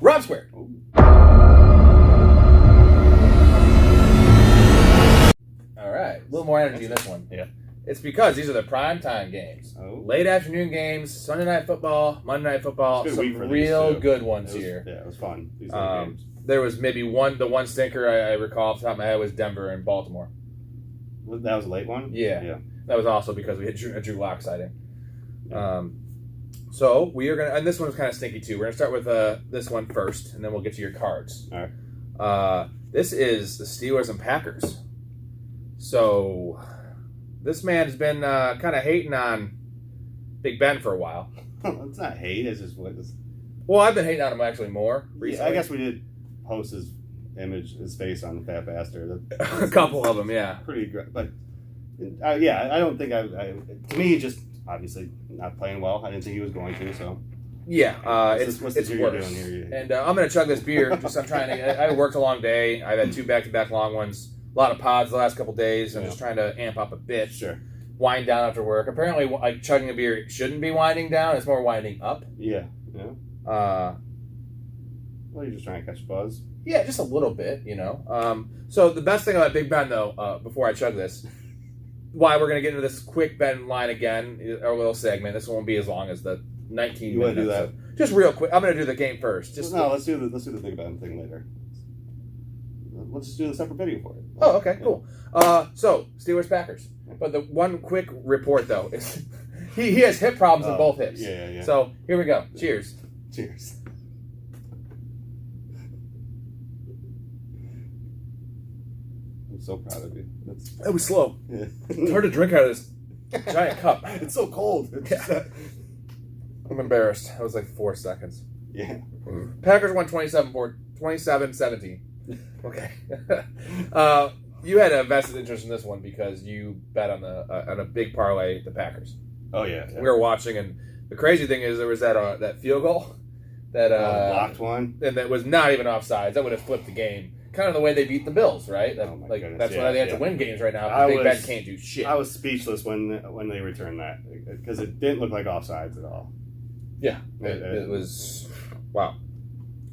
Rob Square. Ooh. All right. A little more energy in this one. Yeah. It's because these are the primetime games. Oh. Late afternoon games, Sunday night football, Monday night football. It's a good week Some for these, real too. good ones It was, here. Yeah, it was fun. These are games. There was maybe the one stinker I recall off the top of my head was Denver and Baltimore. That was a late one? Yeah. That was also because we had a Drew Lock sighting. So we are going to, and this one was kind of stinky too. We're going to start with this one first, and then we'll get to your cards. All right. This is the Steelers and Packers. So this man has been kind of hating on Big Ben for a while. It's not hate. It's just what is. Well, I've been hating on him actually more recently. Yeah, I guess we did post his face on the Fat Bastard. A couple of them, yeah. Pretty great. But, yeah, I don't think to me, just obviously not playing well. I didn't think he was going to, so. Yeah, what's it's beer worse. doing here? And I'm going to chug this beer. I'm trying to. I worked a long day. I've had 2 back-to-back long ones. A lot of pods the last couple days. I'm just trying to amp up a bit. Sure. Wind down after work. Apparently, like chugging a beer shouldn't be winding down. It's more winding up. Yeah. Well, you're just trying to catch buzz. Yeah, just a little bit, you know. So the best thing about Big Ben, though, before I chug this, why we're going to get into this quick Ben line again, our little segment. This won't be as long as the 19 You minutes. want to do that? Just real quick. I'm going to do the game first. No, let's do the Big Ben thing later. Let's just do the separate video for it. Oh, okay, cool. So Steelers Packers. But the one quick report though is he has hip problems in both hips. Yeah. So here we go. Cheers. Cheers. I'm so proud of you. That was slow. Yeah. It's hard to drink out of this giant cup. It's so cold. I'm embarrassed. That was like 4 seconds. Yeah. Packers won 27-17. Okay. You had a vested interest in this one because you bet on a big parlay the Packers. Oh yeah. We were watching, and the crazy thing is there was that field goal that blocked one, and that was not even offsides. That would have flipped the game. Kind of the way they beat the Bills, right? Oh my goodness. That's why they have to win games right now. Big Ben can't do shit. I was speechless when they returned that because it didn't look like offsides at all. Yeah, it was wow.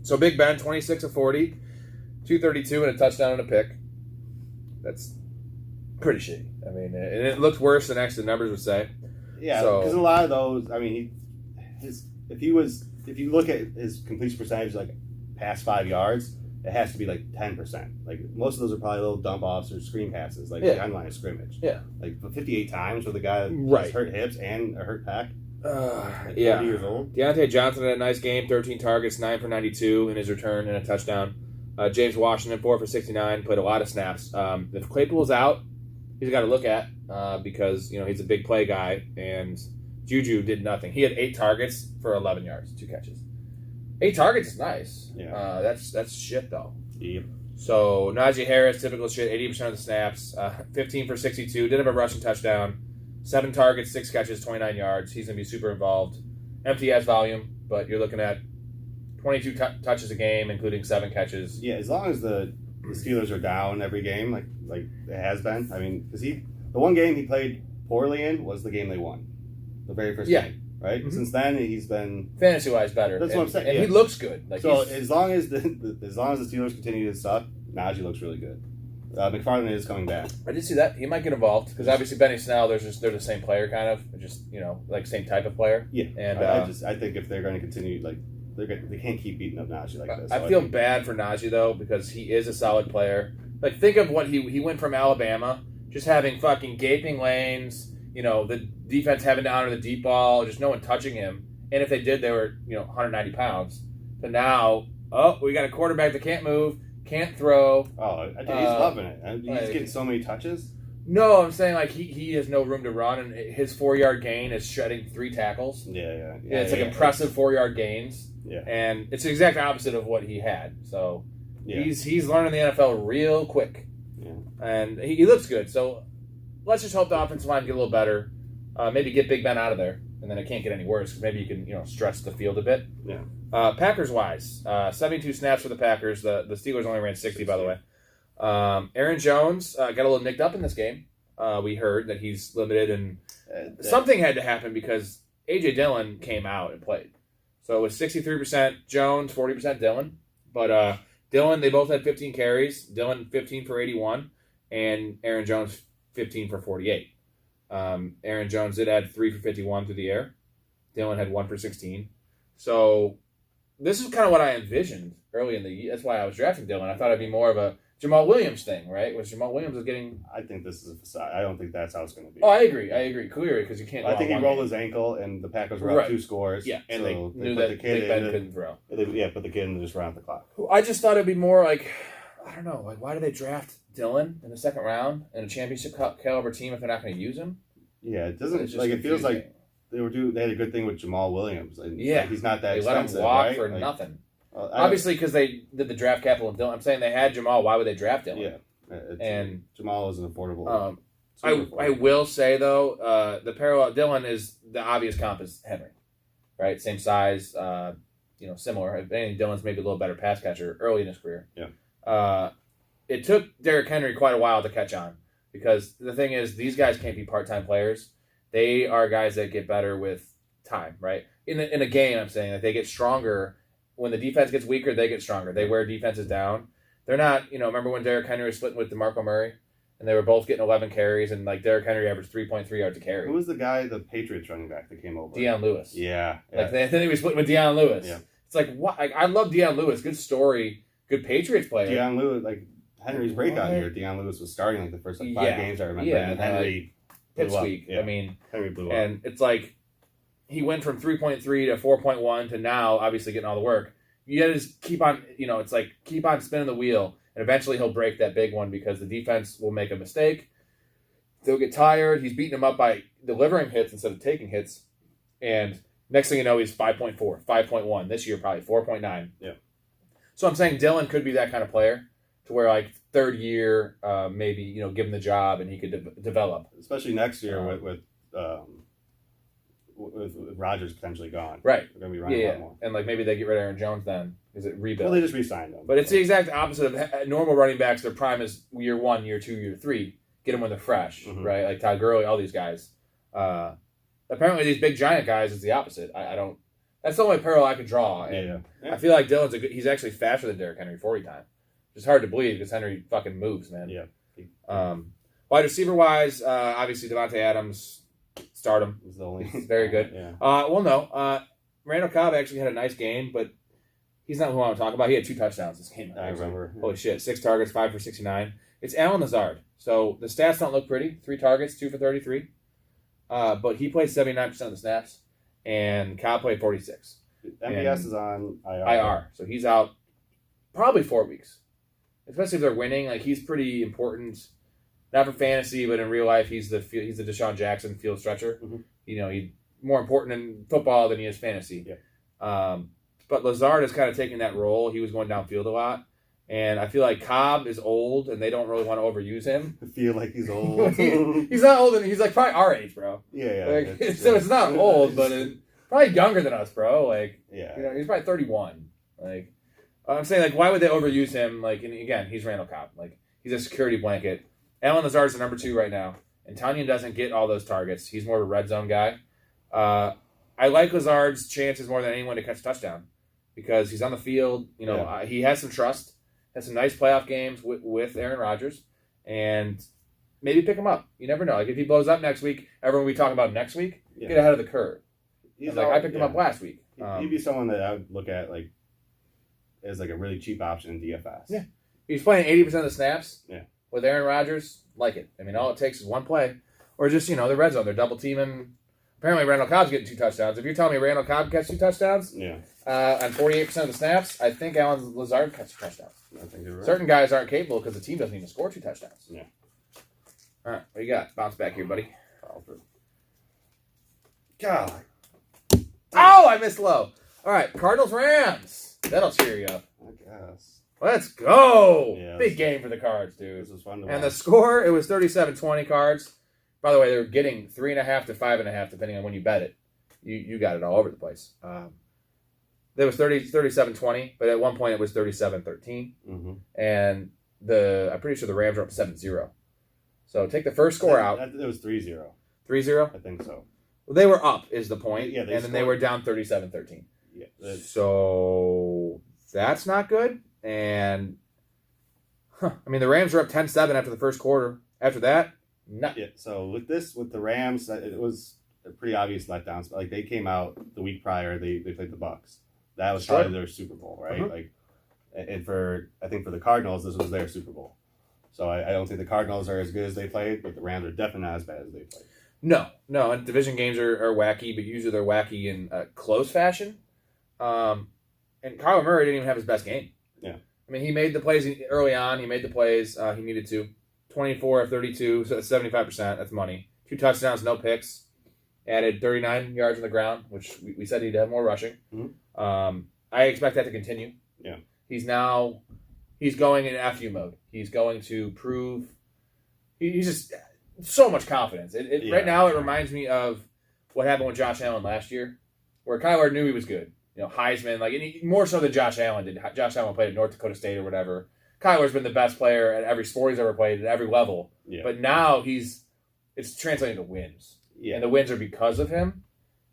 So Big Ben, 26 of 40, 232 and a touchdown and a pick. That's pretty shitty. I mean, and it looked worse than actually the numbers would say. Yeah, because a lot of those. I mean, if you look at his completion percentage, like past 5 yards, it has to be like 10%. Like most of those are probably little dump offs or screen passes, like behind line of scrimmage. Yeah, like 58 times with a guy right. hurt hips and a hurt pec. Yeah, 30 years old. Deontay Johnson had a nice game, 13 targets, 9 for 92 in his return and a touchdown. James Washington, 4 for 69, played a lot of snaps. If Claypool's out, he's got to look at because he's a big play guy, and Juju did nothing. He had 8 targets for 11 yards, 2 catches. 8 targets is nice. Yeah. That's shit though. Yep. So Najee Harris, typical shit, 80% of the snaps, 15 for 62, did have a rushing touchdown, 7 targets, 6 catches, 29 yards. He's gonna be super involved. MTS volume, but you're looking at 22 touches a game, including 7 catches. Yeah, as long as the Steelers are down every game, like it has been. I mean, because the one game he played poorly in was the game they won, the very first game, right? Mm-hmm. Since then, he's been fantasy-wise better. That's what I'm saying. And he looks good. So as long as the Steelers continue to suck, Najee looks really good. McFarland is coming back. I did see that. He might get involved because obviously Benny Snell, they're the same player kind of, just like same type of player. Yeah, and I think if they're going to continue they can't keep beating up Najee like this. I feel bad for Najee though because he is a solid player. Like think of what he went from Alabama, just having fucking gaping lanes. The defense having to honor the deep ball, just no one touching him. And if they did, they were 190 pounds. But now, we got a quarterback that can't move, can't throw. Oh, I think he's loving it. He's getting so many touches. No, I'm saying he has no room to run, and his 4-yard gain is shredding 3 tackles. Yeah. It's impressive 4-yard gains. Yeah, and it's the exact opposite of what he had. So yeah. he's learning the NFL real quick. Yeah, and he looks good. So let's just hope the offensive line get a little better. Maybe get Big Ben out of there, and then it can't get any worse. Maybe you can stretch the field a bit. Yeah. Packers wise, 72 snaps for the Packers. The Steelers only ran 60, by the way. Aaron Jones got a little nicked up in this game. We heard that he's limited, and something had to happen because A.J. Dillon came out and played. So it was 63% Jones, 40% Dillon. But Dillon, they both had 15 carries. Dillon 15 for 81, and Aaron Jones 15 for 48. Aaron Jones did add 3 for 51 through the air. Dillon had 1 for 16. So this is kind of what I envisioned early in the year. That's why I was drafting Dillon. I thought it'd be more of a Jamal Williams thing, right? Was Jamal Williams is getting... I think this is a facade. I don't think that's how it's going to be. Oh, I agree, clearly, because you can't... I think he rolled his ankle, and the Packers were up 2 scores. Yeah, and so they knew that Big Ben couldn't throw. Put the kid in to just round the clock. I just thought it'd be more like, I don't know, like why do they draft Dillon in the second round in a championship caliber team if they're not going to use him? Yeah, it doesn't... It feels like they had a good thing with Jamal Williams. And he's not that expensive, let him walk right? for nothing. Obviously, because they did the draft capital of Dillon. I'm saying they had Jamal. Why would they draft Dillon? Yeah. And Jamal is an affordable. I will say though, the parallel Dillon is the obvious comp is Henry, right? Same size, similar. If anything, Dillon's maybe a little better pass catcher early in his career. Yeah. It took Derrick Henry quite a while to catch on because the thing is these guys can't be part-time players. They are guys that get better with time, right? In a game, I'm saying that they get stronger when the defense gets weaker. They get stronger. They wear defenses down. They're not, remember when Derrick Henry was splitting with DeMarco Murray? And they were both getting 11 carries, and, Derrick Henry averaged 3.3 yards a carry. Who was the guy, the Patriots running back that came over? Deion Lewis. Yeah. Then he was splitting with Deion Lewis. Yeah. It's like, what? I love Deion Lewis. Good story. Good Patriots player. Deion Lewis, Henry's breakout year. Deion Lewis was starting, the first, 5 games I remember. Yeah. And Henry Pipsqueak. Yeah. Henry blew up. And it's like, he went from 3.3 to 4.1 to now, obviously, getting all the work. You got to just keep on, it's like, keep on spinning the wheel. And eventually he'll break that big one because the defense will make a mistake. They'll get tired. He's beating them up by delivering hits instead of taking hits. And next thing you know, he's 5.4, 5.1. This year, probably 4.9. Yeah. So I'm saying Dillon could be that kind of player to where, third year, maybe, give him the job and he could develop. Especially next year with Rodgers potentially gone. Right. They're going to be running a lot more. And, maybe they get rid of Aaron Jones then. Is it rebuild? Well, they just re-signed him. But it's the exact opposite of normal running backs. Their prime is year 1, year 2, year 3. Get them when they're fresh, right? Like Todd Gurley, all these guys. Apparently, these big giant guys is the opposite. I don't. That's the only parallel I could draw. And I feel like Dillon's he's actually faster than Derrick Henry 40 time. It's hard to believe because Henry fucking moves, man. Yeah. Wide receiver wise, obviously Devontae Adams, start him. He's the only. He's very good. Yeah. Randall Cobb actually had a nice game, but he's not who I want to talk about. He had 2 touchdowns this game. I remember. Holy shit. 6 targets, 5 for 69. It's Allen Lazard. So the stats don't look pretty. 3 targets, 2 for 33. But he played 79% of the snaps, and Cobb played 46. MVS is on IR. So he's out probably 4 weeks. Especially if they're winning. He's pretty important. Not for fantasy, but in real life, he's the Deshaun Jackson field stretcher. Mm-hmm. He's more important in football than he is fantasy. Yeah. But Lazard is kind of taking that role. He was going downfield a lot. And I feel like Cobb is old, and they don't really want to overuse him. I feel like he's old. He's not old, and he's probably our age, bro. Yeah. So it's not old, but probably younger than us, bro. He's probably 31. I'm saying, why would they overuse him? And again, he's Randall Cobb. He's a security blanket. Allen Lazard's the number 2 right now. And Tanyan doesn't get all those targets. He's more of a red zone guy. I like Lazard's chances more than anyone to catch a touchdown because he's on the field. He has some trust. Has some nice playoff games with Aaron Rodgers, and maybe pick him up. You never know. If he blows up next week, everyone will be talking about him next week. Get ahead of the curve. I picked him up last week. He'd be someone that I would look at as a really cheap option in DFS. Yeah, he's playing 80% of the snaps. Yeah, with Aaron Rodgers, like it. All it takes is one play, or just the red zone. They're double teaming. Apparently, Randall Cobb's getting 2 touchdowns. If you're telling me Randall Cobb catch 2 touchdowns, on 48% of the snaps, I think Allen Lazard catches touchdowns. I think you're right. Certain guys aren't capable because the team doesn't even score 2 touchdowns. Yeah. All right, what you got? Bounce back here, buddy. God. Oh, I missed low. All right, Cardinals Rams. That'll cheer you up. I guess. Let's go. Yeah, big game for the Cards, dude. This was fun to watch. And watch. the score, it was 37-20 Cards. By the way, they were getting 3.5 to 5.5 depending on when you bet it. You got it all over the place. There was 37-20, but at one point it was 37-13. Mm-hmm. And I'm pretty sure the Rams were up 7-0. So take the first score out. It was 3-0. 3-0? I think so. Well, they were up, is the point. Yeah, and then they were down 37-13. Yeah. So that's not good. And I mean, the Rams were up 10-7 after the first quarter. After that, no. Yeah. So with the Rams, it was a pretty obvious letdown. Like they came out the week prior, they played the Bucs. That was probably their Super Bowl, right? Like, and I think for the Cardinals, this was their Super Bowl. So I don't think the Cardinals are as good as they played, but the Rams are definitely not as bad as they played. No, and division games are wacky, but usually they're wacky in close fashion. And Kyler Murray didn't even have his best game. Yeah. I mean, he made the plays early on. He made the plays he needed to. 24 of 32, so that's 75%. That's money. 2 touchdowns, no picks. Added 39 yards on the ground, which we said he'd have more rushing. Mm-hmm. I expect that to continue. Yeah. He's going in FU mode. He's going to prove. He's just so much confidence. Right now, it reminds me of what happened with Josh Allen last year, where Kyler knew he was good. Heisman, more so than Josh Allen did. Josh Allen played at North Dakota State or whatever. Kyler's been the best player at every sport he's ever played at every level. Yeah. But now it's translating to wins. Yeah. And the wins are because of him.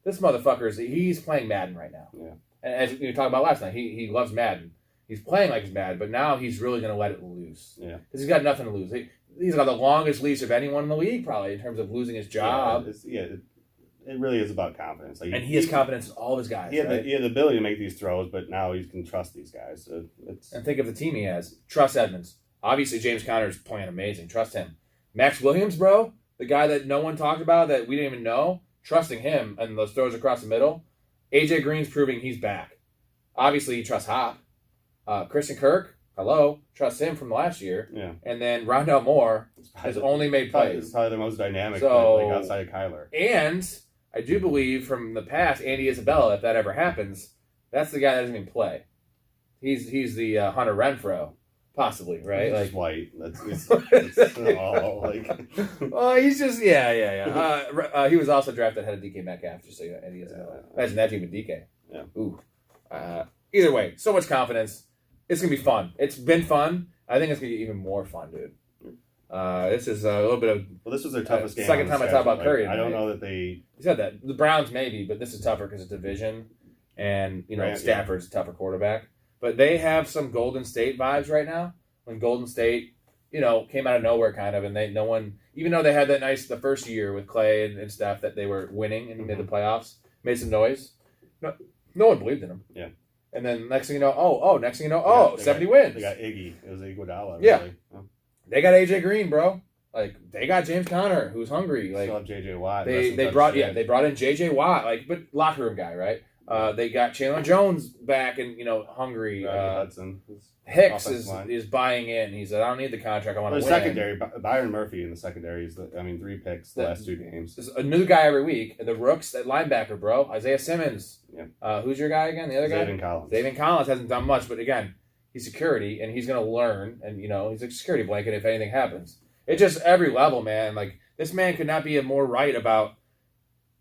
This motherfucker he's playing Madden right now. Yeah. And as we talked about last night, he loves Madden. He's playing like he's Madden, but now he's really going to let it loose. Yeah. Because he's got nothing to lose. He's got the longest leash of anyone in the league, probably, in terms of losing his job. It really is about confidence. And he has confidence in all of his guys. He had the ability to make these throws, but now he can trust these guys. And think of the team he has. Trust Edmonds. Obviously, James Conner's playing amazing. Trust him. Max Williams, bro, the guy that no one talked about, that we didn't even know, trusting him and those throws across the middle. AJ Green's proving he's back. Obviously, he trusts Hop. Christian Kirk, trust him from last year. Yeah. And then Rondell Moore has only made plays. He's probably the most dynamic outside of Kyler. And I do believe from the past, Andy Isabella, if that ever happens, that's the guy that doesn't even play. He's the Hunter Renfrow, possibly, right? He's white. He's just he was also drafted ahead of DK Metcalf, just so you know. Andy Isabella. Imagine that team with DK. Yeah. Ooh. Either way, so much confidence. It's gonna be fun. It's been fun. I think it's gonna be even more fun, dude. This is a little bit of. Well, this was their toughest game. Second time I talk about Curry. I don't know that they. You said that the Browns maybe, but this is tougher because it's division, and Stafford's a tougher quarterback. But they have some Golden State vibes right now. When Golden State, came out of nowhere kind of, and no one, even though they had the first year with Clay and Steph that they were winning and made the playoffs, made some noise. No one believed in them. Yeah. And then next thing you know, 70 wins. They got Iggy. It was Iguodala. Yeah. They got AJ Green, bro. They got James Conner, who's hungry. Still have JJ Watt. They brought in JJ Watt, but locker room guy, right? They got Chandler Jones back and hungry. Hudson. Hicks is buying in. He said, "I don't need the contract. I want to win." Secondary, Byron Murphy in the secondary is 3 picks the last 2 games. There's a new guy every week. And the rooks at linebacker, bro. Isaiah Simmons. Yeah. Who's your guy again? The other guy? Zaven Collins hasn't done much, but again, he's security and he's going to learn. And he's a security blanket if anything happens. It's just every level, man. Like this man could not be more right about.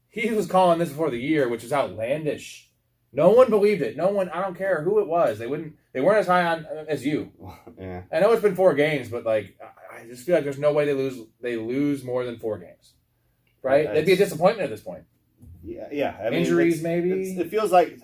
He was calling this before the year, which is outlandish. No one believed it. No one. I don't care who it was. They weren't as high on as you. Yeah. I know it's been 4 games, but I just feel like there's no way they lose more than 4 games. Right? They'd be a disappointment at this point. Yeah. I mean, injuries, maybe. It feels like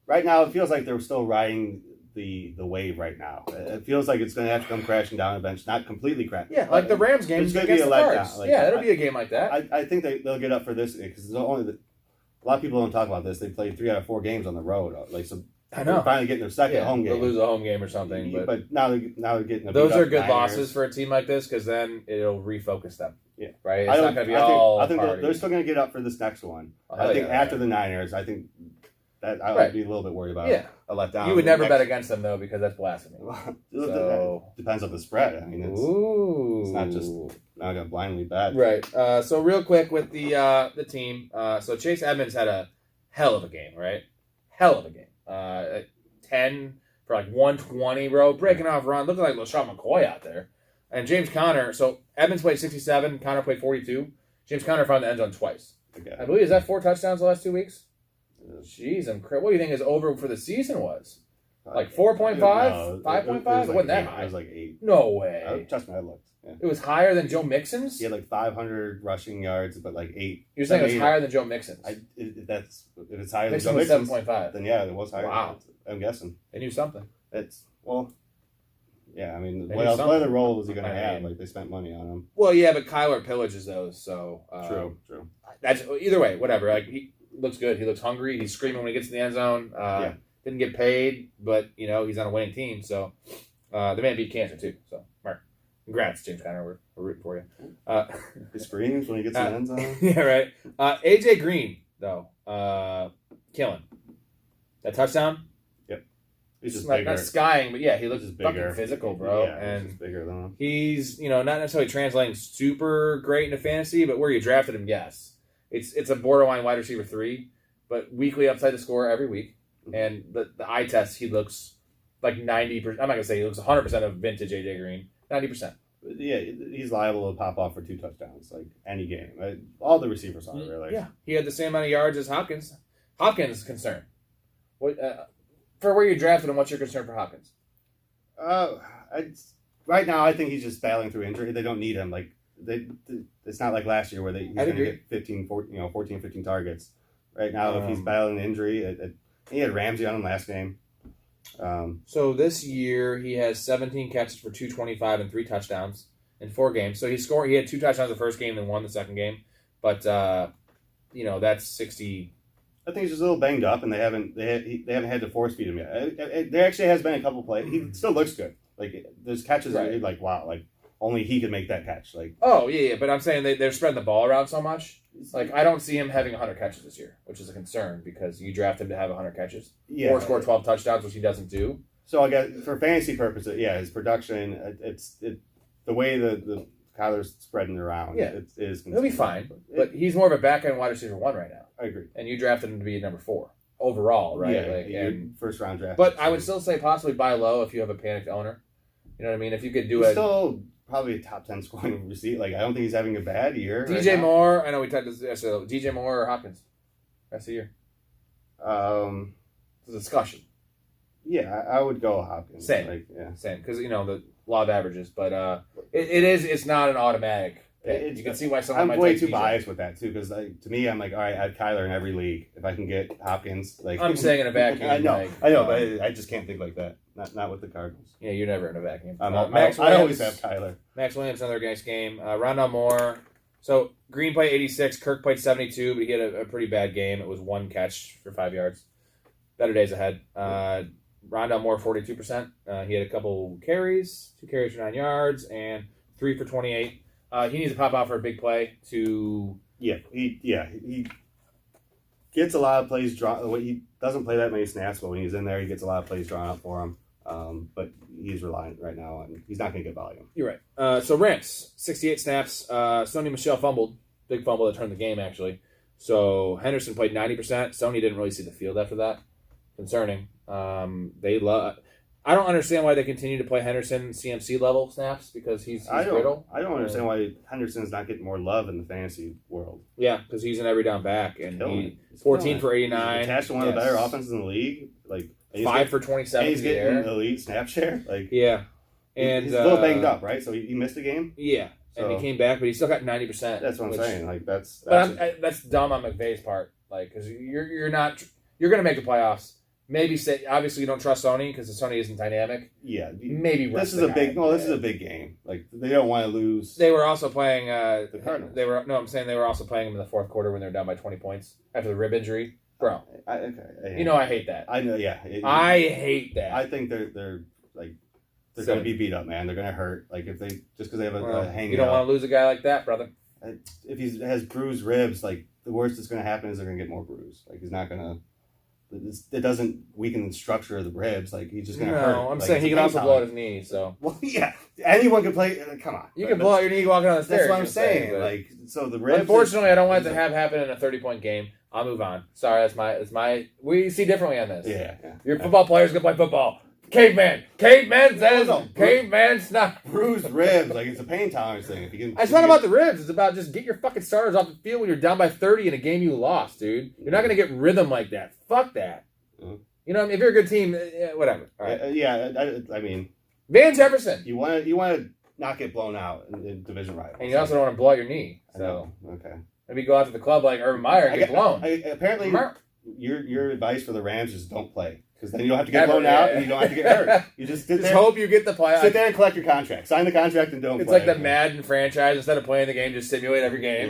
right now. It feels like they're still riding the wave right now. It feels like it's going to have to come crashing down eventually. Not completely crash. Yeah, like the Rams game. It's going to be a letdown. It'll be a game like that. I think they'll get up for this because a lot of people don't talk about this. They played 3 out of 4 games on the road. I know. They're finally getting their second home game. They'll lose a home game or something. But now they're getting those are good losses for a team like this because then it'll refocus them. Yeah. Right? It's not going to be all I think they're still going to get up for this next one. I think after the Niners, I think that I would be a little bit worried about a letdown. You would never bet against them, though, because that's blasphemy. Depends on the spread. I mean, it's not just not going to blindly bet. Right. So real quick with the team. So Chase Edmonds had a hell of a game, right? Hell of a game. 10 for 120, bro. Breaking off run. Looking like LaShawn McCoy out there. And James Conner. So Edmonds played 67. Conner played 42. James Conner found the end zone twice. Okay. I believe, is that 4 touchdowns the last 2 weeks? Jeez, what do you think his over for the season was? Like 4.5? No, 5.5? It Wasn't that high? It was like 8. No way. Trust me, I looked. Yeah. It was higher than Joe Mixon's? He had like 500 rushing yards, but like 8. You're saying it was higher than Joe Mixon's? If it's higher Mixon than Joe was Mixon's, 7.5. then yeah, it was higher. Wow. I'm guessing. They knew something. Yeah, I mean, They what knew else? something. What other role was he going to I have? mean- Like, they spent money on him. Well, yeah, but Kyler pillages those, so... True. That's either way, whatever. Like, he looks good. He looks hungry. He's screaming when he gets in the end zone. Yeah. Didn't get paid, but, he's on a winning team, so... the man beat cancer, too, so... Mark, congrats, James Conner. We're rooting for you. He screams when he gets in the end zone. Yeah, right. AJ Green, though, killing. That touchdown? He's just not, bigger. not skying, but yeah, he looks He's just fucking bigger. physical, bro. Yeah, and he's just bigger than him. he's, not necessarily translating super great into fantasy, but where you drafted him, yes. It's a borderline wide receiver 3, but weekly upside to score every week. And the eye test, he looks like 90%. I'm not going to say he looks 100% of vintage AJ Green. 90%. Yeah, he's liable to pop off for 2 touchdowns, like any game. All the receivers are, really. Yeah, he had the same amount of yards as Hopkins. Hopkins' concern. What for where you drafted him, what's your concern for Hopkins? Right now, I think he's just battling through injury. They don't need him. Like it's not like last year where he's going to get 14, 15 targets. Right now, if he's battling injury, he had Ramsey on him last game. So this year he has 17 catches for 225 and 3 touchdowns in 4 games. So he had 2 touchdowns the first game and 1 the second game. But that's 60. I think he's just a little banged up, and they haven't had to force feed him yet. There actually has been a couple plays. He still looks good. Like there's catches that you're like, wow, like only he could make that catch. Like but I'm saying they're spreading the ball around so much. Like I don't see him having 100 catches this year, which is a concern because you draft him to have 100 catches or score 12 touchdowns, which he doesn't do. So I guess for fantasy purposes, his production, the way the Kyler's spreading it around. Yeah, it is. He'll be fine, but he's more of a back end wide receiver 1 right now. I agree. And you drafted him to be number 4 overall, right? Yeah, first round draft. But I would still say possibly buy low if you have a panicked owner. You know what I mean? If you could do he's still probably a top 10 scoring receiver. Like I don't think he's having a bad year. DJ Moore, I know we talked this yesterday. DJ Moore or Hopkins? Rest of the year. It's a discussion. Yeah, I would go Hopkins. Same. Same. Because the law of averages, but it's not an automatic. You can see why someone might I'm way take too DJ. biased with that too, because to me, I'm like, all right, I have Kyler in every league. If I can get Hopkins, like I'm saying in a vacuum. I know, but I just can't think like that. Not with the Cardinals. Yeah, you're never in a vacuum. I always have Kyler. Max Williams, another nice game. Rondell Moore. So Green played 86, Kirk played 72, but he had a pretty bad game. It was 1 catch for 5 yards. Better days ahead. Rondell Moore, 42%. He had a couple carries, 2 carries for 9 yards, and 3 for 28. He needs to pop out for a big play to... He gets a lot of plays drawn. He doesn't play that many snaps, but when he's in there, he gets a lot of plays drawn up for him. But he's reliant right now, and he's not going to get volume. You're right. So Rams, 68 snaps. Sony Michel fumbled. Big fumble that turned the game, actually. So Henderson played 90%. Sony didn't really see the field after that. Concerning. I don't understand why they continue to play Henderson CMC level snaps because he's brittle. I don't understand why Henderson's not getting more love in the fantasy world. Yeah, because he's an every down back, and he's 14 for 89. He's attached to one of the better offenses in the league. Like 5 for 27. And he's getting elite snap share. Like and he's a little banged up, right? So he missed a game. Yeah, and he came back, but he still got 90%. That's what I'm saying. Like that's that's dumb on McVay's part. Like because you're going to make the playoffs. Maybe say obviously you don't trust Sony because Sony isn't dynamic. Yeah, maybe this is a big. No, this is a big game. Like they don't want to lose. They were also playing the Cardinals. I'm saying they were also playing them in the 4th quarter when they were down by 20 points after the rib injury. Bro, I hate that. I know. Yeah, I hate that. I think they're going to be beat up, man. They're going to hurt. Like if they just because they have a hang. You don't want to lose a guy like that, brother. If he has bruised ribs, like the worst that's going to happen is they're going to get more bruised. Like he's not going to. It doesn't weaken the structure of the ribs. Like he's just going to hurt. No, I'm saying he can also blow out his knee. So yeah, anyone can play. Come on, you can blow out your knee walking on the stairs. That's what I'm saying. Like so, the ribs. Unfortunately, I don't want it to happen in a 30-point game. I'll move on. Sorry, that's my. We see differently on this. Yeah. Your football players can play football. Caveman says caveman's not bruised ribs. Like it's a pain tolerance thing. If you can, it's not about the ribs. It's about just get your fucking starters off the field when you're down by 30 in a game you lost, dude. You're not gonna get rhythm like that. Fuck that. Mm-hmm. You know, if you're a good team, whatever. All right. I mean, Van Jefferson. You want to not get blown out in division rivals, and you also don't want to blow out your knee. So okay, maybe go out to the club like Urban Meyer and get blown. Apparently, your advice for the Rams is don't play. Because then you don't have to get blown out and you don't have to get hurt. You just sit there. Hope you get the playoffs. Sit there and collect your contract. Sign the contract and don't play. It's like the Madden franchise. Instead of playing the game, just simulate every game.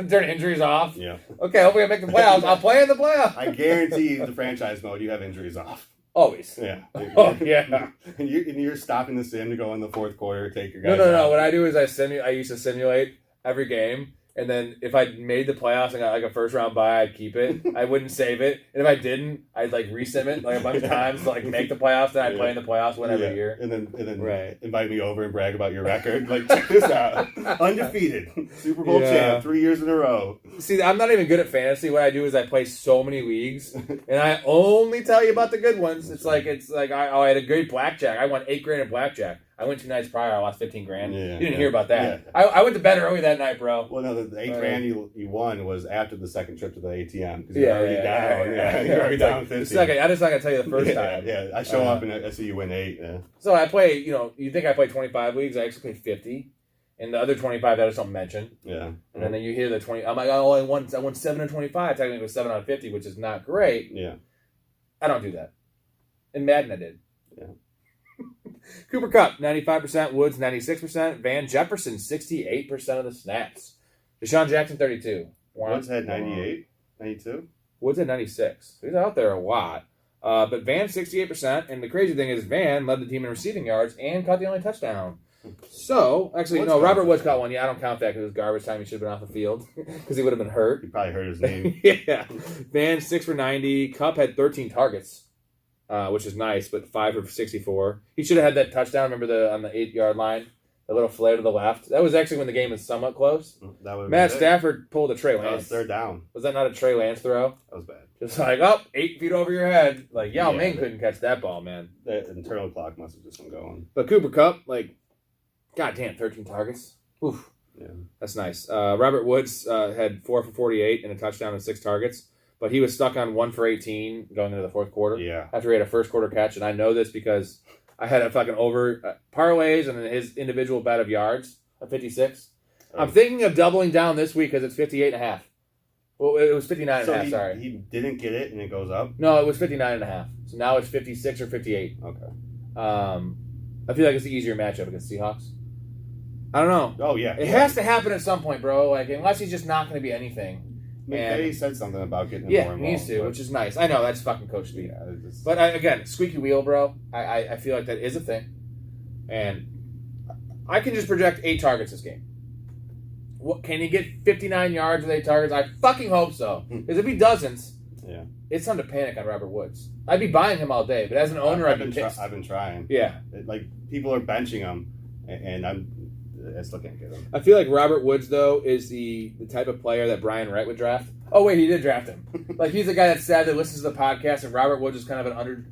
Turn injuries off. Yeah. Okay, hopefully I make the playoffs. I'll play in the playoffs. I guarantee you the franchise mode, you have injuries off. Always. Yeah. Oh, yeah. And you're stopping the sim to go in the fourth quarter, take your guys No. What I do is I used to simulate every game. And then if I made the playoffs and got like a first round bye, I'd keep it. I wouldn't save it. And if I didn't, I'd like resim it like a bunch of times to like make the playoffs. Then I'd play in the playoffs every year. And then invite me over and brag about your record. Like, check this out. Undefeated. Super Bowl champ 3 years in a row. See, I'm not even good at fantasy. What I do is I play so many leagues and I only tell you about the good ones. It's like I had a great blackjack. I won $8,000 in blackjack. I went 2 nights prior. I lost $15,000. You didn't hear about that. Yeah. I went to bed early that night, bro. Well, no, the $8,000 you won was after the second trip to the ATM because you're already down. You're already down 50. I'm just not gonna tell you the first time. Yeah. I show up and I see you win 8. Yeah. So I play. You think I play 25 leagues? I actually play 50, and the other 25 that I just don't mention. Yeah. And then you hear the 20. I'm like, oh, I won 7 and 25. Technically, it was 7 out of 50, which is not great. Yeah. I don't do that. In Madden, I did. Yeah. Cooper Kupp, 95%. Woods, 96%. Van Jefferson, 68% of the snaps. Deshaun Jackson, 32. Woods had 98, 92. Woods had 96. He's out there a lot. But Van, 68%. And the crazy thing is Van led the team in receiving yards and caught the only touchdown. So, actually, no, Robert Woods caught one. Yeah, I don't count that because it was garbage time. He should have been off the field because he would have been hurt. He probably hurt his knee. Yeah. Van, 6 for 90. Kupp had 13 targets. Which is nice, but 5 for 64. He should have had that touchdown. Remember on the 8-yard line, the little flare to the left. That was actually when the game was somewhat close. Matt Stafford pulled a Trey Lance. That was third down. Was that not a Trey Lance throw? That was bad. Just like 8 feet over your head. Like Yao Ming couldn't catch that ball, man. The internal clock must have just been going. But Cooper Kupp, goddamn, 13 targets. Oof. Yeah, that's nice. Robert Woods had 4 for 48 and a touchdown and 6 targets. But he was stuck on 1 for 18 going into the fourth quarter. Yeah. After he had a first quarter catch. And I know this because I had a fucking over parlays and then his individual bet of yards of 56. Oh. I'm thinking of doubling down this week because it's 58.5. Well, it was 59.5, sorry. He didn't get it and it goes up? No, it was 59.5. So now it's 56 or 58. Okay. I feel like it's the easier matchup against Seahawks. I don't know. Oh, yeah. It has to happen at some point, bro. Unless he's just not going to be anything. McVay said something about getting more involved. Yeah, he needs to, which is nice. I know, that's fucking coach speak. Yeah, but again, squeaky wheel, bro. I feel like that is a thing. And I can just project 8 targets this game. Can he get 59 yards with 8 targets? I fucking hope so. Because if he doesn't, it's time to panic on Robert Woods. I'd be buying him all day, but as an owner, I've been pissed. I've been trying. Yeah. People are benching him, and I still can't get him. I feel like Robert Woods, though, is the type of player that Brian Wright would draft. Oh, wait, he did draft him. He's the guy that's sad that listens to the podcast, and Robert Woods is kind of an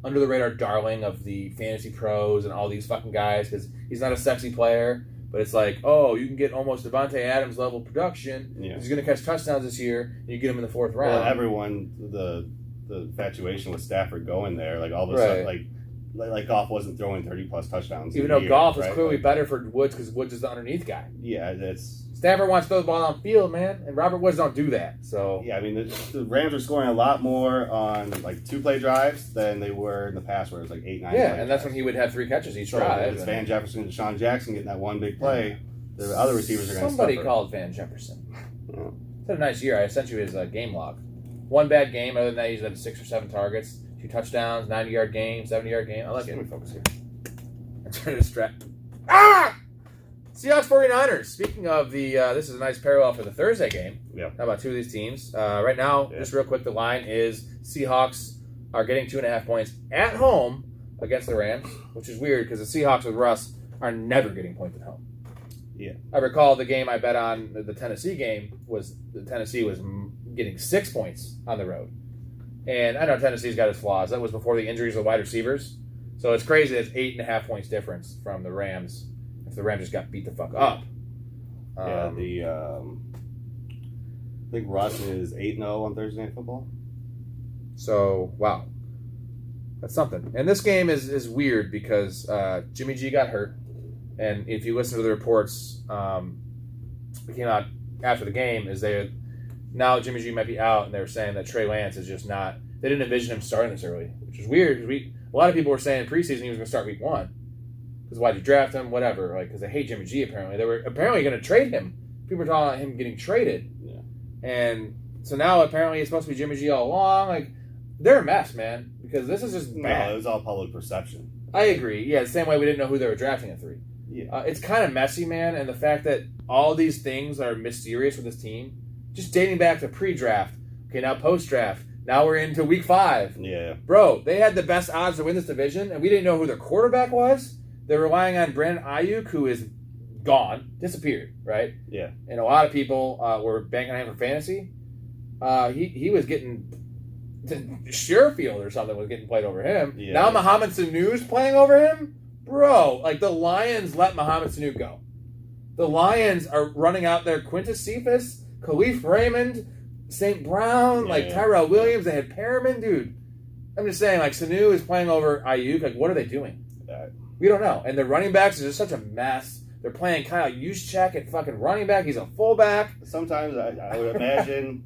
under-the-radar darling of the fantasy pros and all these fucking guys because he's not a sexy player, but it's like, oh, you can get almost Devontae Adams level production. Yeah. He's going to catch touchdowns this year, and you get him in the 4th round. Well, everyone, the infatuation with Stafford going there, all of a sudden, like Goff wasn't throwing 30-plus touchdowns. Even though Goff is clearly better for Woods because Woods is the underneath guy. Yeah, that's... Stafford wants to throw the ball on field, man, and Robert Woods don't do that. So yeah, I mean the Rams are scoring a lot more on 2-play drives than they were in the past, where it was 8, 9. Yeah, and that's when he would have 3 catches each drive. It's Van Jefferson and Deshaun Jackson getting that one big play. The other receivers are going to suffer. Somebody called Van Jefferson. Yeah. It's had a nice year. I sent you his game log. One bad game. Other than that, he's had 6 or 7 targets, 2 touchdowns, 90-yard game, 70-yard game. I like it. Let me focus here. I'm trying to distract. Ah! Seahawks 49ers. Speaking of this is a nice parallel for the Thursday game. Yeah. How about 2 of these teams? Right now, just real quick, the line is Seahawks are getting 2.5 points at home against the Rams, which is weird because the Seahawks with Russ are never getting points at home. Yeah. I recall the game I bet on, the Tennessee game, was Tennessee was getting 6 points on the road. And I know Tennessee's got its flaws. That was before the injuries of wide receivers. So it's crazy that it's 8.5 points difference from the Rams. The Rams just got beat the fuck up. I think Russ is 8-0 on Thursday Night Football. So, wow. That's something. And this game is weird because Jimmy G got hurt. And if you listen to the reports that came out after the game, now Jimmy G might be out, and they were saying that Trey Lance is just not. They didn't envision him starting this early, which is weird. A lot of people were saying in preseason he was going to start week 1. Because why'd you draft him? Whatever. Because they hate Jimmy G. Apparently, they were apparently going to trade him. People were talking about him getting traded. Yeah. And so now apparently it's supposed to be Jimmy G all along. They're a mess, man. Because this is just bad. No, it was all public perception. I agree. Yeah, the same way we didn't know who they were drafting at 3. Yeah. It's kind of messy, man, and the fact that all these things are mysterious with this team, just dating back to pre-draft, okay, now post-draft, now we're into week 5. Yeah. Bro, they had the best odds to win this division, and we didn't know who their quarterback was. They're relying on Brandon Ayuk, who is gone, disappeared, right? Yeah. And a lot of people were banking on him for fantasy. He was getting... Sherfield or something was getting played over him. Yeah. Now Mohamed Sanu's playing over him? Bro, the Lions let Mohamed Sanu go. The Lions are running out there Quintus Cephas, Khalif Raymond, St. Brown, Tyrell Williams. They had Perriman. Dude, I'm just saying, Sanu is playing over Ayuk. What are they doing? We don't know. And their running backs is just such a mess. They're playing Kyle Juszczyk at fucking running back. He's a fullback. Sometimes I would imagine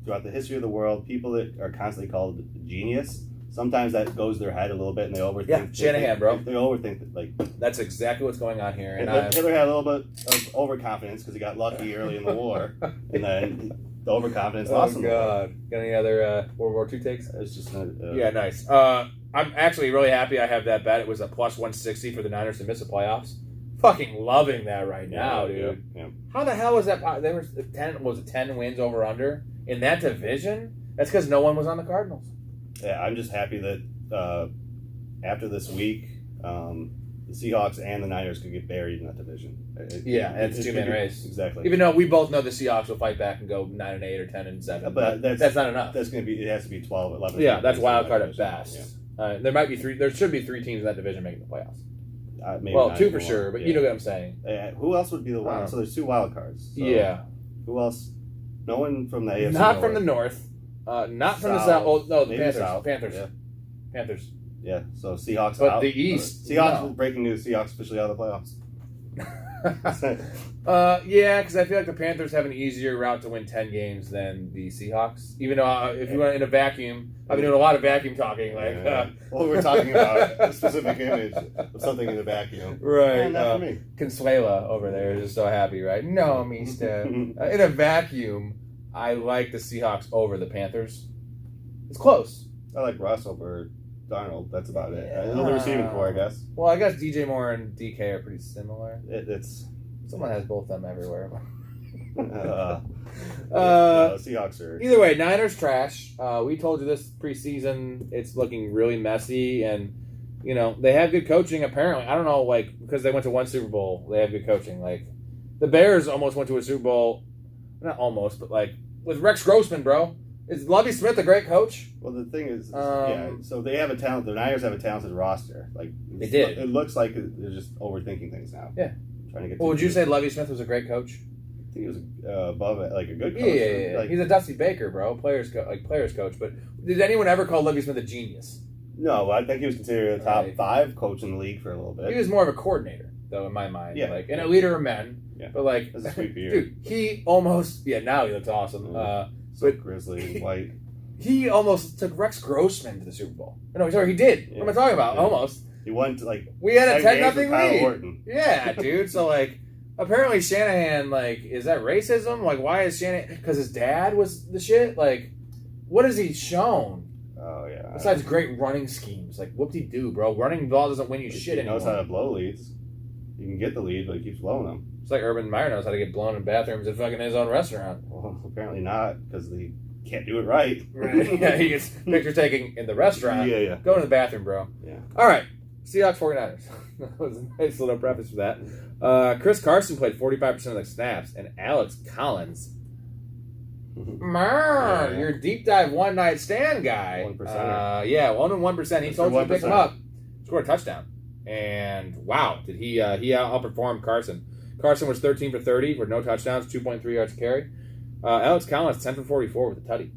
throughout the history of the world, people that are constantly called genius, sometimes that goes their head a little bit and they overthink. Yeah, Shanahan, bro. They overthink. That's exactly what's going on here. And Hitler had a little bit of overconfidence because he got lucky early in the war. And then the overconfidence lost him. Oh, God. Got any other World War II takes? It's just yeah, nice. I'm actually really happy I have that bet. It was a plus 160 for the Niners to miss the playoffs. Fucking loving that right now, dude. Yeah. How the hell was that? They were 10 wins over under in that division? That's because no one was on the Cardinals. Yeah, I'm just happy that after this week, the Seahawks and the Niners could get buried in that division. It's a two-man race. Exactly. Even though we both know the Seahawks will fight back and go 9-8 or 10-7, but that's not enough. That's going to be. It has to be 12, 11. Yeah, that's wild card at best. Yeah. There might be 3. There should be 3 teams in that division making the playoffs. Maybe well, 2 for sure, but you know what I'm saying. Who else would be the wild? So there's 2 wild cards. So yeah. Who else? No one from the AFC. Not from the North. Not from the South. Oh no, the Panthers. South. Panthers. Yeah. Panthers. Yeah. So Seahawks. But out. the East. Seahawks. Breaking news: Seahawks officially out of the playoffs. Yeah, because I feel like the Panthers have an easier route to win 10 games than the Seahawks. Even though if you want in a vacuum, I've been doing a lot of vacuum talking. Well, we're talking about a specific image of something in a vacuum. Right. Not for me. Consuela over there is just so happy, right? No, mister. In a vacuum, I like the Seahawks over the Panthers. It's close. I like Russ over Darnold. That's about it. The receiving core, I guess. Well, I guess DJ Moore and DK are pretty similar. It's someone has both of them everywhere. Seahawks are. Either way, Niners trash. We told you this preseason. It's looking really messy, and they have good coaching. Apparently, I don't know, because they went to 1 Super Bowl, they have good coaching. The Bears almost went to a Super Bowl, not almost, but with Rex Grossman, bro. Is Lovie Smith a great coach? Well, the thing is, so they have a talent. The Niners have a talented roster. They did. It looks like they're just overthinking things now. Yeah. Trying to get. Well, would you say Lovie Smith was a great coach? I think he was above it, a good coach. Yeah. He's a Dusty Baker, bro. Players coach. But did anyone ever call Lovie Smith a genius? No, I think he was considered a top 5 coach in the league for a little bit. He was more of a coordinator, though, in my mind. Yeah. And a leader of men. Yeah. But that's a sweet beard. Dude, he almost. Yeah, now he looks awesome. But grizzly and white. He almost took Rex Grossman to the Super Bowl. No, sorry, he did. Yeah. What am I talking about? Yeah. Almost. He won to we had a 10-0 lead. Orton. Yeah, dude. So apparently Shanahan is that racism? Why is Shanahan? Because his dad was the shit. What has he shown? Oh yeah. Besides great running schemes, whoop-de-doo, bro. Running the ball doesn't win you shit anymore. He knows how to blow leads. You can get the lead, but he keeps blowing them. It's like Urban Meyer knows how to get blown in bathrooms at fucking his own restaurant. Well, apparently not, because he can't do it right. Right. Yeah, he gets picture taking in the restaurant. Yeah. Go to the bathroom, bro. Yeah. All right. Seahawks 49ers. That was a nice little preface for that. Chris Carson played 45% of the snaps, and Alex Collins. Your deep dive one night stand guy. 1%. 1%. He told you to pick him up. Scored a touchdown. And wow, did he outperform Carson. Carson was 13 for 30 with no touchdowns, 2.3 yards a carry. Alex Collins 10 for 44 with a tutty.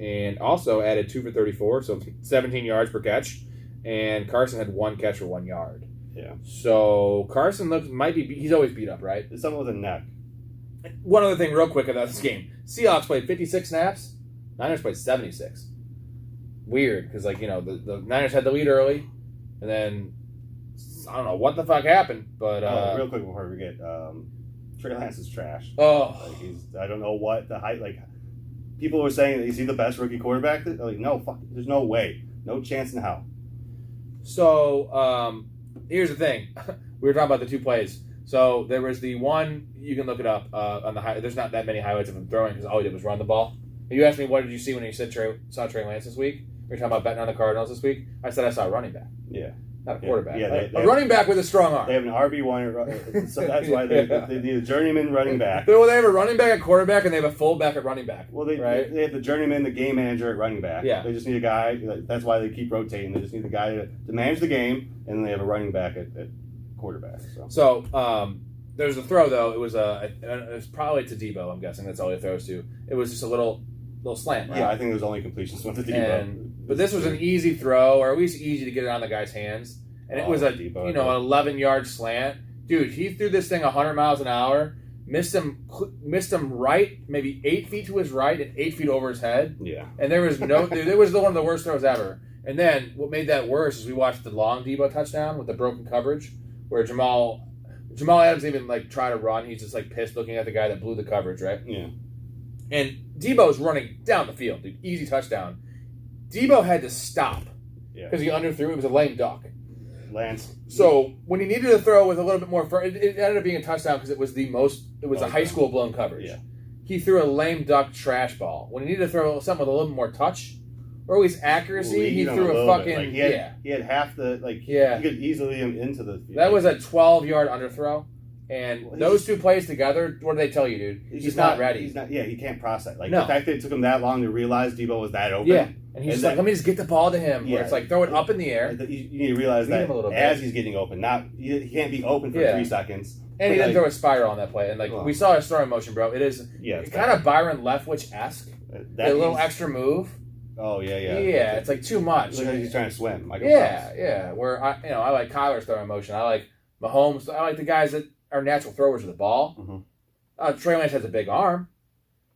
and also added 2 for 34, so 17 yards per catch. And Carson had 1 catch for 1 yard. Yeah. So Carson he's always beat up, right? It's someone with a neck. One other thing real quick about this game. Seahawks played 56 snaps. Niners played 76. Weird, because the Niners had the lead early, and then I don't know what the fuck happened, but real quick before we forget, Trey Lance is trash. Oh, I don't know what the height. People were saying, is he the best rookie quarterback? No, fuck, there's no way, no chance in hell. So here's the thing: we were talking about the 2 plays. So there was the one, you can look it up on the there's not that many highlights of him throwing because all he did was run the ball. You asked me what did you see when you saw Trey Lance this week? We were talking about betting on the Cardinals this week. I said I saw a running back. Yeah. Not a quarterback. Yeah, a running back with a strong arm. They have an RB1, so that's why they need a journeyman running back. Well, they have a running back at quarterback and they have a fullback at running back. Well, they have the journeyman, the game manager at running back. Yeah. They just need a guy. That's why they keep rotating. They just need a guy to manage the game, and then they have a running back at quarterback. So there's a throw though. It was probably to Debo. I'm guessing that's all he throws to. It was just a little slant. Right? Yeah, I think it was only completions went to Debo. But this was an easy throw, or at least easy to get it on the guy's hands. And it was an 11-yard slant. Dude, he threw this thing 100 miles an hour, missed him right, maybe 8 feet to his right and 8 feet over his head. Yeah. And there was dude, it was one of the worst throws ever. And then what made that worse is we watched the long Debo touchdown with the broken coverage, where Jamal Adams didn't even try to run. He's just pissed looking at the guy that blew the coverage, right? Yeah. And Debo's running down the field, dude. Easy touchdown. Debo had to stop because he underthrew. It was a lame duck. Lance. So when he needed to throw with a little bit more, it ended up being a touchdown because it was a high school blown coverage. Yeah. He threw a lame duck trash ball. When he needed to throw something with a little more touch or at least accuracy, he threw a fucking he had half the he could easily into the field. That was a 12-yard underthrow. And those 2 plays together, what do they tell you, dude? He's not ready. He's not. Yeah, he can't process. The fact that it took him that long to realize Debo was that open. Yeah, and he's let me just get the ball to him. Yeah, where it's throw it up in the air. You need to realize that as he's getting open, he can't be open for 3 seconds. And he didn't throw a spiral on that play. And we saw his throwing motion, bro. It is kind of Byron Leftwich-esque. A little extra move. Oh yeah. Yeah, it's too much. Looks like he's trying to swim. Yeah. Where I like Kyler's throwing motion. I like Mahomes. I like the guys that are natural throwers of the ball. Mm-hmm. Trey Lance has a big arm.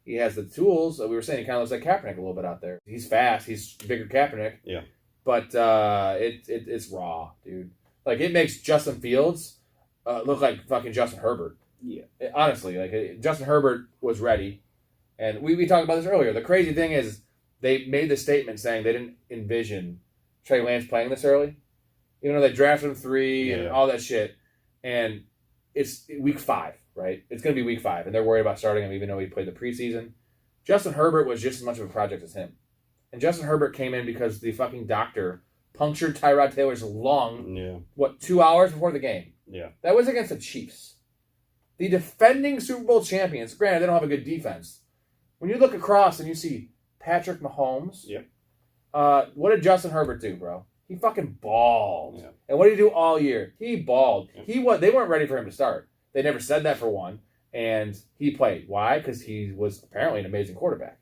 He has the tools. We were saying he kind of looks like Kaepernick a little bit out there. He's fast. He's bigger Kaepernick. Yeah. But it's raw, dude. It makes Justin Fields look like fucking Justin Herbert. Yeah. Honestly, Justin Herbert was ready. And we talked about this earlier. The crazy thing is they made the statement saying they didn't envision Trey Lance playing this early. Even though they drafted him 3 and all that shit. And it's week 5, right? It's going to be week 5, and they're worried about starting him even though he played the preseason. Justin Herbert was just as much of a project as him. And Justin Herbert came in because the fucking doctor punctured Tyrod Taylor's lung, 2 hours before the game? Yeah. That was against the Chiefs. The defending Super Bowl champions, granted, they don't have a good defense. When you look across and you see Patrick Mahomes, what did Justin Herbert do, bro? He fucking balled. Yeah. And what did he do all year? He balled. Yeah. They weren't ready for him to start. They never said that for one. And he played. Why? Because he was apparently an amazing quarterback.